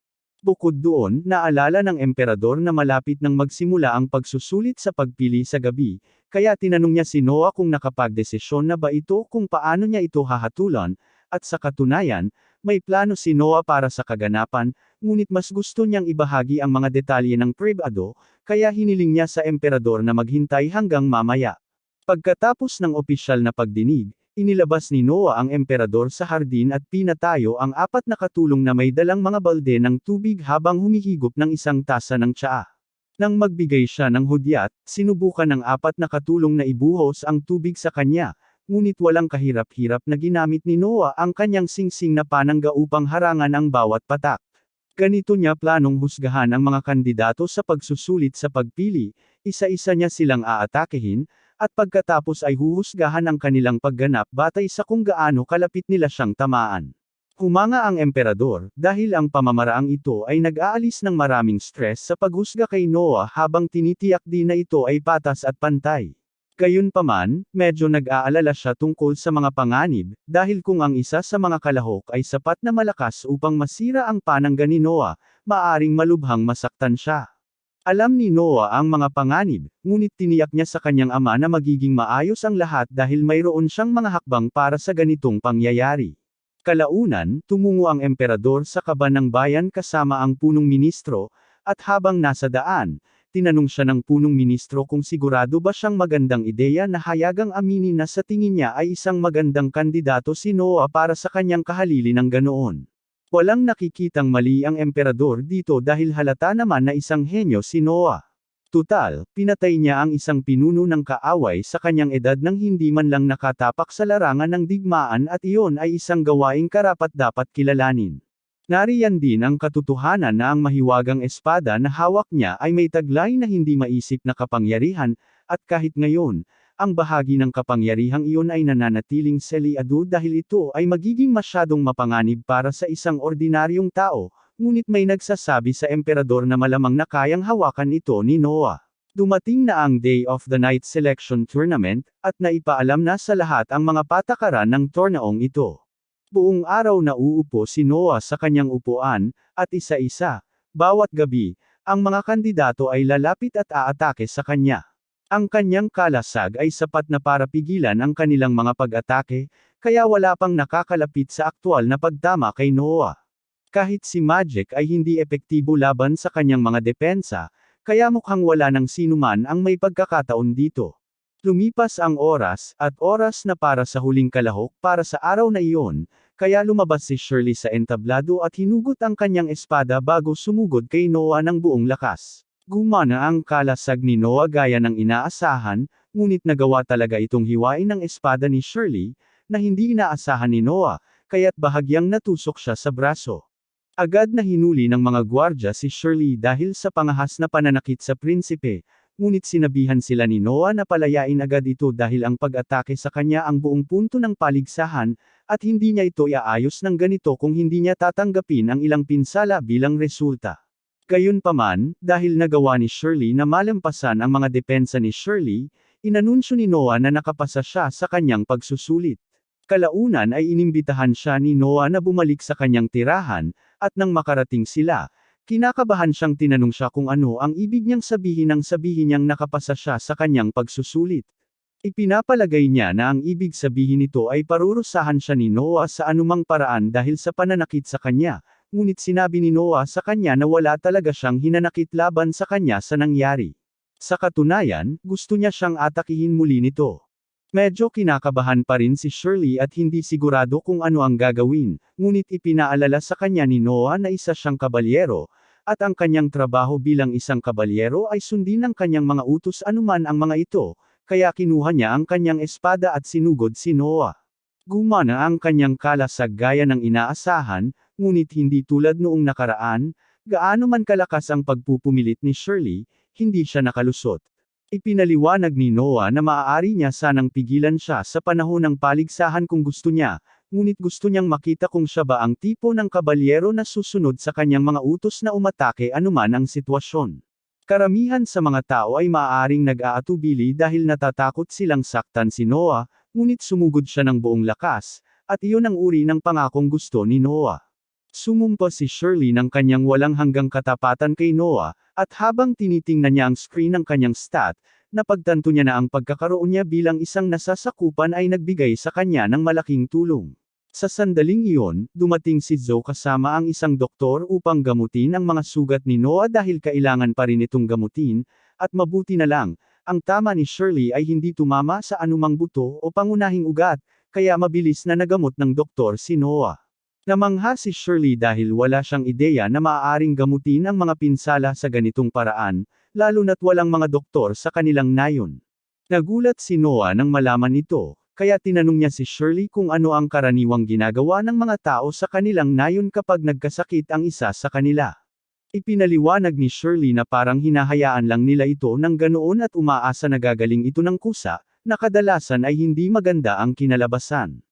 Bukod doon, naalala ng emperador na malapit nang magsimula ang pagsusulit sa pagpili sa gabi, kaya tinanong niya si Noah kung nakapagdesisyon na ba ito kung paano niya ito hahatulan, at sa katunayan, may plano si Noah para sa kaganapan, ngunit mas gusto niyang ibahagi ang mga detalye ng pribado, kaya hiniling niya sa emperador na maghintay hanggang mamaya. Pagkatapos ng opisyal na pagdinig, inilabas ni Noah ang emperador sa hardin at pinatayo ang 4 na katulong na may dalang mga balde ng tubig habang humihigop ng isang tasa ng tsaa. Nang magbigay siya ng hudyat, sinubukan ng 4 na katulong na ibuhos ang tubig sa kanya, ngunit walang kahirap-hirap na ginamit ni Noah ang kanyang singsing na panangga upang harangan ang bawat patak. Ganito niya planong husgahan ang mga kandidato sa pagsusulit sa pagpili, isa-isa niya silang aatakehin, at pagkatapos ay huhusgahan ang kanilang pagganap batay sa kung gaano kalapit nila siyang tamaan. Humanga ang emperador, dahil ang pamamaraang ito ay nag-aalis ng maraming stress sa paghusga kay Noah habang tinitiyak din na ito ay patas at pantay. Gayunpaman, medyo nag-aalala siya tungkol sa mga panganib, dahil kung ang isa sa mga kalahok ay sapat na malakas upang masira ang panangga ni Noah, maaring malubhang masaktan siya. Alam ni Noah ang mga panganib, ngunit tiniyak niya sa kanyang ama na magiging maayos ang lahat dahil mayroon siyang mga hakbang para sa ganitong pangyayari. Kalaunan, tumungo ang emperador sa kaban ng bayan kasama ang punong ministro, at habang nasa daan, tinanong siya ng punong ministro kung sigurado ba siyang magandang ideya na hayagang aminin na sa tingin niya ay isang magandang kandidato si Noah para sa kanyang kahalili ng ganoon. Walang nakikitang mali ang emperador dito dahil halata naman na isang henyo si Noah. Tutal, pinatay niya ang isang pinuno ng kaaway sa kanyang edad nang hindi man lang nakatapak sa larangan ng digmaan at iyon ay isang gawaing karapat-dapat kilalanin. Nariyan din ang katotohanan na ang mahiwagang espada na hawak niya ay may taglay na hindi maisip na kapangyarihan, at kahit ngayon, ang bahagi ng kapangyarihang iyon ay nananatiling selyado dahil ito ay magiging masyadong mapanganib para sa isang ordinaryong tao, ngunit may nagsasabi sa emperador na malamang na kayang hawakan ito ni Noah. Dumating na ang Day of the Night Selection Tournament, at naipaalam na sa lahat ang mga patakaran ng torneong ito. Buong araw na uupo si Noah sa kanyang upuan, at isa-isa, bawat gabi, ang mga kandidato ay lalapit at aatake sa kanya. Ang kanyang kalasag ay sapat na para pigilan ang kanilang mga pag-atake, kaya wala pang nakakalapit sa aktwal na pagtama kay Noah. Kahit si Magic ay hindi epektibo laban sa kanyang mga depensa, kaya mukhang wala ng sinuman ang may pagkakataon dito. Lumipas ang oras, at oras na para sa huling kalahok para sa araw na iyon, kaya lumabas si Shirley sa entablado at hinugot ang kanyang espada bago sumugod kay Noah ng buong lakas. Gumana ang kalasag ni Noah gaya ng inaasahan, ngunit nagawa talaga itong hiwain ng espada ni Shirley, na hindi inaasahan ni Noah, kaya't bahagyang natusok siya sa braso. Agad na hinuli ng mga gwardya si Shirley dahil sa pangahas na pananakit sa prinsipe, ngunit sinabihan sila ni Noah na palayain agad ito dahil ang pag-atake sa kanya ang buong punto ng paligsahan, at hindi niya ito iaayos ng ganito kung hindi niya tatanggapin ang ilang pinsala bilang resulta. Gayunpaman, dahil nagawa ni Shirley na malampasan ang mga depensa ni Shirley, inanunsyo ni Noah na nakapasa siya sa kanyang pagsusulit. Kalaunan ay inimbitahan siya ni Noah na bumalik sa kanyang tirahan, at nang makarating sila, kinakabahan siyang tinanong siya kung ano ang ibig niyang sabihin nang sabihin niyang nakapasa siya sa kanyang pagsusulit. Ipinapalagay niya na ang ibig sabihin nito ay parurusahan siya ni Noah sa anumang paraan dahil sa pananakit sa kanya, ngunit sinabi ni Noah sa kanya na wala talaga siyang hinanakit laban sa kanya sa nangyari. Sa katunayan, gusto niya siyang atakihin muli nito. Medyo kinakabahan pa rin si Shirley at hindi sigurado kung ano ang gagawin, ngunit ipinaalala sa kanya ni Noah na isa siyang kabalyero, at ang kanyang trabaho bilang isang kabalyero ay sundin ang kanyang mga utos anuman ang mga ito, kaya kinuha niya ang kanyang espada at sinugod si Noah. Gumana ang kanyang kalasag gaya ng inaasahan, ngunit hindi tulad noong nakaraan, gaano man kalakas ang pagpupumilit ni Shirley, hindi siya nakalusot. Ipinaliwanag ni Noah na maaari niya sanang pigilan siya sa panahon ng paligsahan kung gusto niya, ngunit gusto niyang makita kung siya ba ang tipo ng kabalyero na susunod sa kanyang mga utos na umatake anuman ang sitwasyon. Karamihan sa mga tao ay maaaring nag-aatubili dahil natatakot silang saktan si Noah, ngunit sumugod siya ng buong lakas, at iyon ang uri ng pangakong gusto ni Noah. Sumumpa si Shirley ng kanyang walang hanggang katapatan kay Noah, at habang tinitingnan niya ang screen ng kanyang stat, napagtanto niya na ang pagkakaroon niya bilang isang nasasakupan ay nagbigay sa kanya ng malaking tulong. Sa sandaling iyon, dumating si Zoe kasama ang isang doktor upang gamutin ang mga sugat ni Noah dahil kailangan pa rin itong gamutin, at mabuti na lang, ang tama ni Shirley ay hindi tumama sa anumang buto o pangunahing ugat, kaya mabilis na nagamot ng doktor si Noah. Namangha si Shirley dahil wala siyang ideya na maaaring gamutin ang mga pinsala sa ganitong paraan, lalo na't walang mga doktor sa kanilang nayon. Nagulat si Noah nang malaman ito, kaya tinanong niya si Shirley kung ano ang karaniwang ginagawa ng mga tao sa kanilang nayon kapag nagkasakit ang isa sa kanila. Ipinaliwanag ni Shirley na parang hinahayaan lang nila ito ng ganoon at umaasa na gagaling ito ng kusa, na kadalasan ay hindi maganda ang kinalabasan.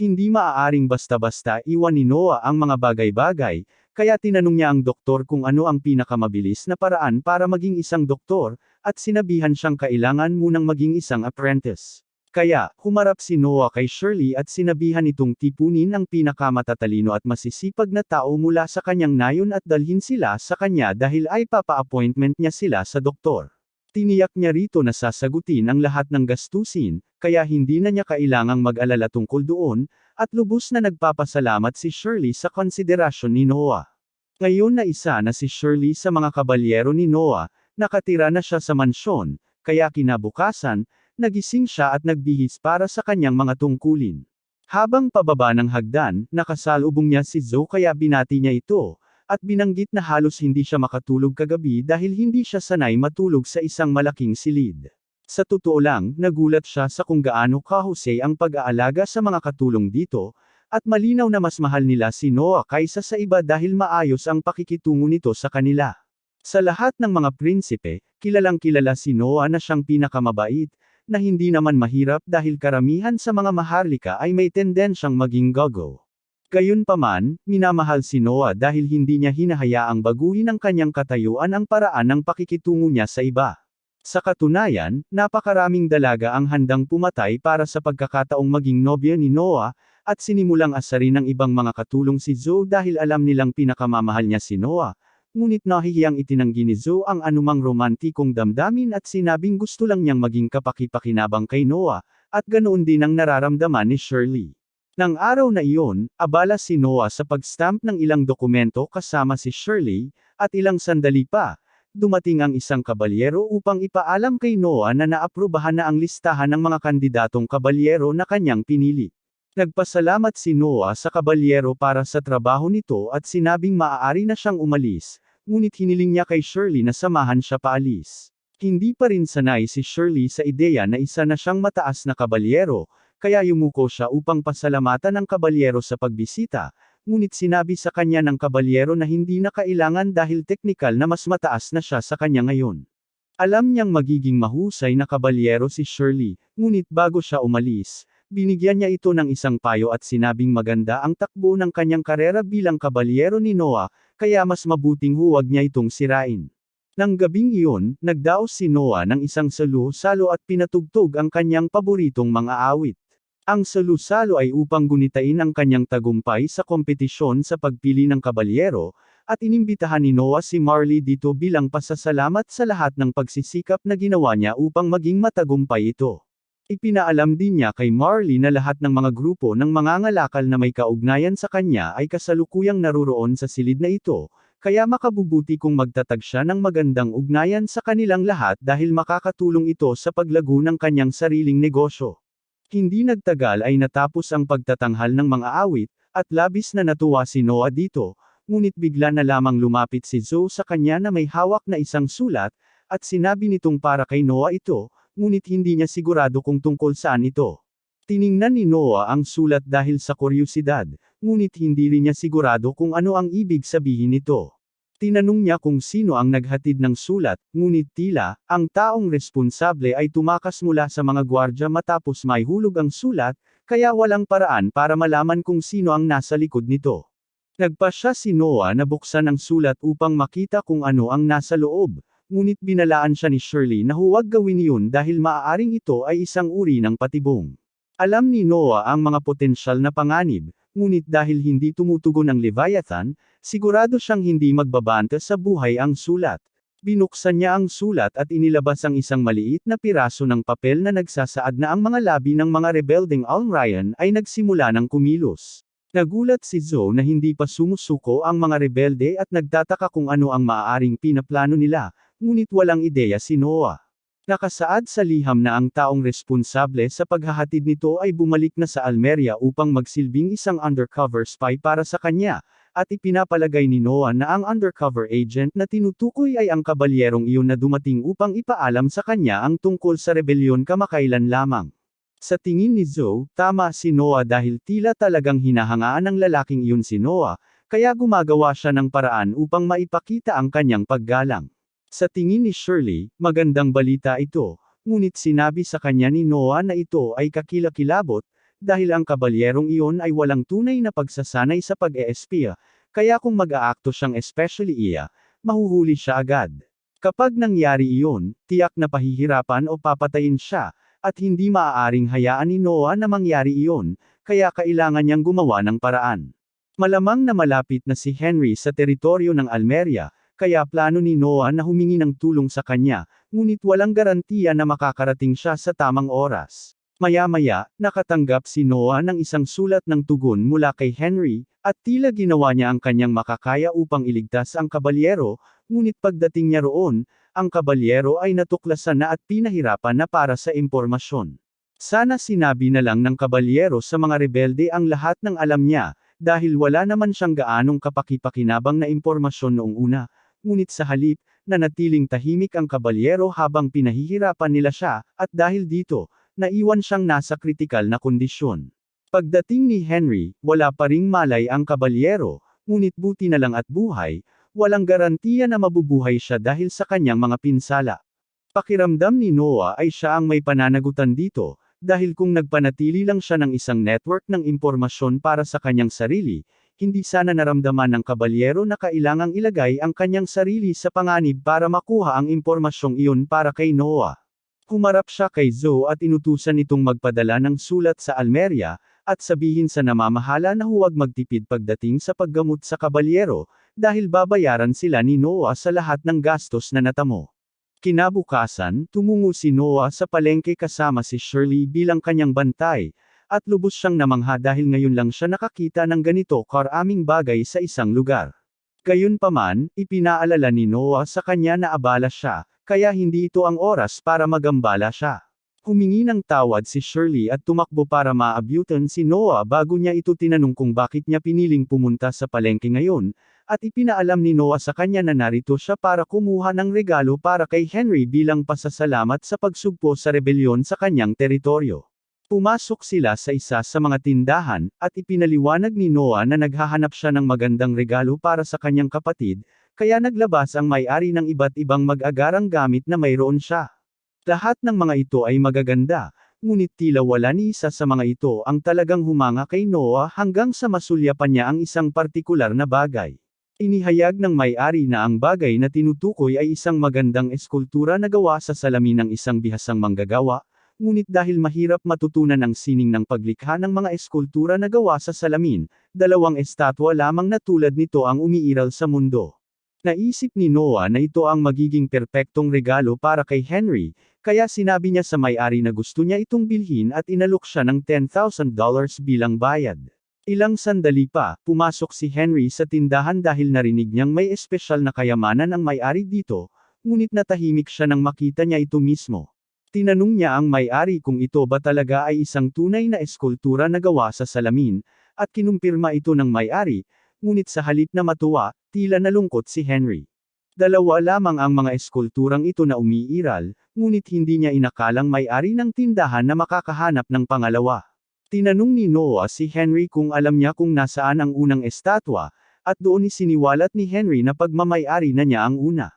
Hindi maaaring basta-basta iwan ni Noah ang mga bagay-bagay, kaya tinanong niya ang doktor kung ano ang pinakamabilis na paraan para maging isang doktor, at sinabihan siyang kailangan munang maging isang apprentice. Kaya, humarap si Noah kay Shirley at sinabihan itong tipunin ang pinakamatatalino at masisipag na tao mula sa kanyang nayon at dalhin sila sa kanya dahil ay papa-appointment niya sila sa doktor. Tiniyak niya rito na sasagutin ang lahat ng gastusin, kaya hindi na niya kailangang mag-alala tungkol doon, at lubos na nagpapasalamat si Shirley sa konsiderasyon ni Noah. Ngayon na isa na si Shirley sa mga kabalyero ni Noah, nakatira na siya sa mansyon, kaya kinabukasan, nagising siya at nagbihis para sa kanyang mga tungkulin. Habang pababa ng hagdan, nakasalubong niya si Zoe kaya binati niya ito, at binanggit na halos hindi siya makatulog kagabi dahil hindi siya sanay matulog sa isang malaking silid. Sa totoo lang, nagulat siya sa kung gaano kahusay ang pag-aalaga sa mga katulong dito, at malinaw na mas mahal nila si Noah kaysa sa iba dahil maayos ang pakikitungo nito sa kanila. Sa lahat ng mga prinsipe, kilalang kilala si Noah na siyang pinakamabait, na hindi naman mahirap dahil karamihan sa mga maharlika ay may tendensyang maging gogo. Gayunpaman, minamahal si Noah dahil hindi niya hinahayaang baguhin ang kanyang katayuan ang paraan ng pakikitungo niya sa iba. Sa katunayan, napakaraming dalaga ang handang pumatay para sa pagkakataong maging nobya ni Noah, at sinimulang asarin ng ibang mga katulong si Zoe dahil alam nilang pinakamamahal niya si Noah, ngunit nahihiyang itinanggi ni Zoe ang anumang romantikong damdamin at sinabing gusto lang niyang maging kapaki-pakinabang kay Noah, at ganoon din ang nararamdaman ni Shirley. Nang araw na iyon, abala si Noah sa pag-stamp ng ilang dokumento kasama si Shirley, at ilang sandali pa, dumating ang isang kabalyero upang ipaalam kay Noah na naaprubahan na ang listahan ng mga kandidatong kabalyero na kanyang pinili. Nagpasalamat si Noah sa kabalyero para sa trabaho nito at sinabing maaari na siyang umalis, ngunit hiniling niya kay Shirley na samahan siya paalis. Hindi pa rin sanay si Shirley sa ideya na isa na siyang mataas na kabalyero, kaya yumuko siya upang pasalamatan ang kabalyero sa pagbisita, ngunit sinabi sa kanya ng kabalyero na hindi na kailangan dahil teknikal na mas mataas na siya sa kanya ngayon. Alam niyang magiging mahusay na kabalyero si Shirley, ngunit bago siya umalis, binigyan niya ito ng isang payo at sinabing maganda ang takbo ng kanyang karera bilang kabalyero ni Noah, kaya mas mabuting huwag niya itong sirain. Nang gabing iyon, nagdaos si Noah ng isang salo-salo at pinatugtog ang kanyang paboritong mga awit. Ang salo-salo ay upang gunitain ang kanyang tagumpay sa kompetisyon sa pagpili ng kabalyero, at inimbitahan ni Noah si Marley dito bilang pasasalamat sa lahat ng pagsisikap na ginawa niya upang maging matagumpay ito. Ipinaalam din niya kay Marley na lahat ng mga grupo ng mangangalakal na may kaugnayan sa kanya ay kasalukuyang naruroon sa silid na ito, kaya makabubuti kung magtatag siya ng magandang ugnayan sa kanilang lahat dahil makakatulong ito sa paglago ng kanyang sariling negosyo. Hindi nagtagal ay natapos ang pagtatanghal ng mga awit, at labis na natuwa si Noah dito, ngunit bigla na lamang lumapit si Zoe sa kanya na may hawak na isang sulat, at sinabi nitong para kay Noah ito, ngunit hindi niya sigurado kung tungkol saan ito. Tiningnan ni Noah ang sulat dahil sa kuryosidad, ngunit hindi rin niya sigurado kung ano ang ibig sabihin nito. Tinanong niya kung sino ang naghatid ng sulat, ngunit tila, ang taong responsable ay tumakas mula sa mga gwardya matapos maihulog ang sulat, kaya walang paraan para malaman kung sino ang nasa likod nito. Nagpasya si Noah na buksan ang sulat upang makita kung ano ang nasa loob. Ngunit binalaan siya ni Shirley na huwag gawin iyon dahil maaaring ito ay isang uri ng patibong. Alam ni Noah ang mga potensyal na panganib, ngunit dahil hindi tumutugon ang Leviathan, sigurado siyang hindi magbabanta sa buhay ang sulat. Binuksan niya ang sulat at inilabas ang isang maliit na piraso ng papel na nagsasaad na ang mga labi ng mga rebeldeng Almryan ay nagsimula ng kumilos. Nagulat si Zoe na hindi pa sumusuko ang mga rebelde at nagtataka kung ano ang maaaring pinaplano nila, ngunit walang ideya si Noah. Nakasaad sa liham na ang taong responsable sa paghahatid nito ay bumalik na sa Almeria upang magsilbing isang undercover spy para sa kanya, at ipinapalagay ni Noah na ang undercover agent na tinutukoy ay ang kabalyerong iyon na dumating upang ipaalam sa kanya ang tungkol sa rebelyon kamakailan lamang. Sa tingin ni Zoe, tama si Noah dahil tila talagang hinahangaan ng lalaking iyon si Noah, kaya gumagawa siya ng paraan upang maipakita ang kanyang paggalang. Sa tingin ni Shirley, magandang balita ito, ngunit sinabi sa kanya ni Noah na ito ay kakilakilabot, dahil ang kabalyerong iyon ay walang tunay na pagsasanay sa pag-eespiya, kaya kung mag-aakto siyang especially iya, mahuhuli siya agad. Kapag nangyari iyon, tiyak na pahihirapan o papatayin siya, at hindi maaaring hayaan ni Noah na mangyari iyon, kaya kailangan niyang gumawa ng paraan. Malamang na malapit na si Henry sa teritoryo ng Almeria, kaya plano ni Noah na humingi ng tulong sa kanya, ngunit walang garantiya na makakarating siya sa tamang oras. Maya-maya, nakatanggap si Noah ng isang sulat ng tugon mula kay Henry, at tila ginawa niya ang kanyang makakaya upang iligtas ang kabalyero, ngunit pagdating niya roon, ang kabalyero ay natuklasan na at pinahirapan na para sa impormasyon. Sana sinabi na lang ng kabalyero sa mga rebelde ang lahat ng alam niya, dahil wala naman siyang gaanong kapakipakinabang na impormasyon noong una, ngunit sa halip, nanatiling tahimik ang kabalyero habang pinahihirapan nila siya, at dahil dito, naiwan siyang nasa kritikal na kondisyon. Pagdating ni Henry, wala pa ring malay ang kabalyero, ngunit buti na lang at buhay, walang garantiya na mabubuhay siya dahil sa kanyang mga pinsala. Pakiramdam ni Noah ay siya ang may pananagutan dito, dahil kung nagpanatili lang siya ng isang network ng impormasyon para sa kanyang sarili, hindi sana naramdaman ng kabalyero na kailangang ilagay ang kanyang sarili sa panganib para makuha ang impormasyong iyon para kay Noah. Humarap siya kay Zoe at inutusan itong magpadala ng sulat sa Almeria, at sabihin sa namamahala na huwag magtipid pagdating sa paggamot sa kabalyero, dahil babayaran sila ni Noah sa lahat ng gastos na natamo. Kinabukasan, tumungo si Noah sa palengke kasama si Shirley bilang kanyang bantay, at lubos siyang namangha dahil ngayon lang siya nakakita ng ganito karaming bagay sa isang lugar. Gayunpaman, ipinaalala ni Noah sa kanya na abala siya, kaya hindi ito ang oras para magambala siya. Humingi ng tawad si Shirley at tumakbo para maabutan si Noah bago niya ito tinanong kung bakit niya piniling pumunta sa palengke ngayon, at ipinaalam ni Noah sa kanya na narito siya para kumuha ng regalo para kay Henry bilang pasasalamat sa pagsugpo sa rebelyon sa kanyang teritoryo. Pumasok sila sa isa sa mga tindahan, at ipinaliwanag ni Noah na naghahanap siya ng magandang regalo para sa kanyang kapatid, kaya naglabas ang may-ari ng iba't ibang mag-agarang gamit na mayroon siya. Lahat ng mga ito ay magaganda, ngunit tila wala ni isa sa mga ito ang talagang humanga kay Noah hanggang sa masulyapan niya ang isang partikular na bagay. Inihayag ng may-ari na ang bagay na tinutukoy ay isang magandang eskultura na gawa sa salamin ng isang bihasang manggagawa, ngunit dahil mahirap matutunan ang sining ng paglikha ng mga eskultura na gawa sa salamin, dalawang estatwa lamang na tulad nito ang umiiral sa mundo. Naisip ni Noah na ito ang magiging perpektong regalo para kay Henry, Kaya sinabi niya sa may-ari na gusto niya itong bilhin at inalok siya ng $10,000 bilang bayad. Ilang sandali pa, pumasok si Henry sa tindahan dahil narinig niyang may espesyal na kayamanan ang may-ari dito, ngunit natahimik siya nang makita niya ito mismo. Tinanong niya ang may-ari kung ito ba talaga ay isang tunay na eskultura na gawa sa salamin, at kinumpirma ito ng may-ari, ngunit sa halip na matuwa, tila nalungkot si Henry. Dalawa lamang ang mga eskulturang ito na umiiral, ngunit hindi niya inakalang may-ari ng tindahan na makakahanap ng pangalawa. Tinanong ni Noah si Henry kung alam niya kung nasaan ang unang estatwa, at doon isiniwalat ni Henry na pagmamay-ari na niya ang una.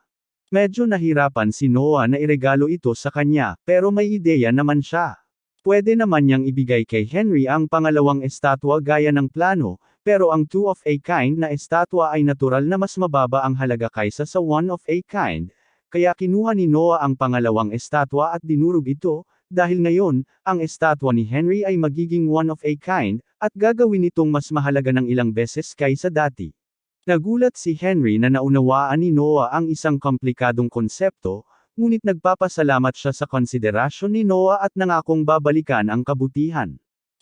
Medyo nahirapan si Noah na iregalo ito sa kanya, pero may ideya naman siya. Pwede naman niyang ibigay kay Henry ang pangalawang estatwa gaya ng plano, pero ang two of a kind na estatwa ay natural na mas mababa ang halaga kaysa sa one of a kind, kaya kinuha ni Noah ang pangalawang estatwa at dinurog ito, dahil ngayon, ang estatwa ni Henry ay magiging one of a kind, at gagawin itong mas mahalaga ng ilang beses kaysa dati. Nagulat si Henry na naunawaan ni Noah ang isang komplikadong konsepto, ngunit nagpapasalamat siya sa konsiderasyon ni Noah at nangakong babalikan ang kabutihan.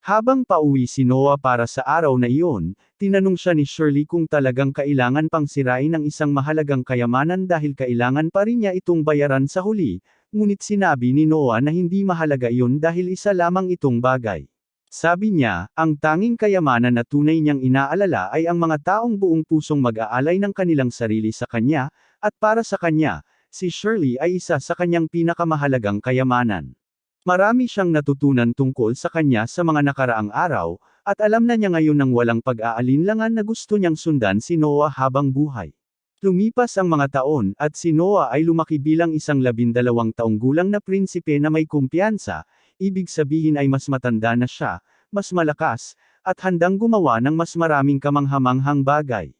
Habang pauwi si Noah para sa araw na iyon, tinanong siya ni Shirley kung talagang kailangan pang sirain ang isang mahalagang kayamanan dahil kailangan pa rin niya itong bayaran sa huli, ngunit sinabi ni Noah na hindi mahalaga iyon dahil isa lamang itong bagay. Sabi niya, ang tanging kayamanan na tunay niyang inaalala ay ang mga taong buong pusong mag-aalay ng kanilang sarili sa kanya, at para sa kanya, si Shirley ay isa sa kanyang pinakamahalagang kayamanan. Marami siyang natutunan tungkol sa kanya sa mga nakaraang araw, at alam na niya ngayon ng walang pag-aalinlangan na gusto niyang sundan si Noah habang buhay. Lumipas ang mga taon, at si Noah ay lumaki bilang isang 12 taong gulang na prinsipe na may kumpiyansa, ibig sabihin ay mas matanda na siya, mas malakas, at handang gumawa ng mas maraming kamanghamanghang bagay.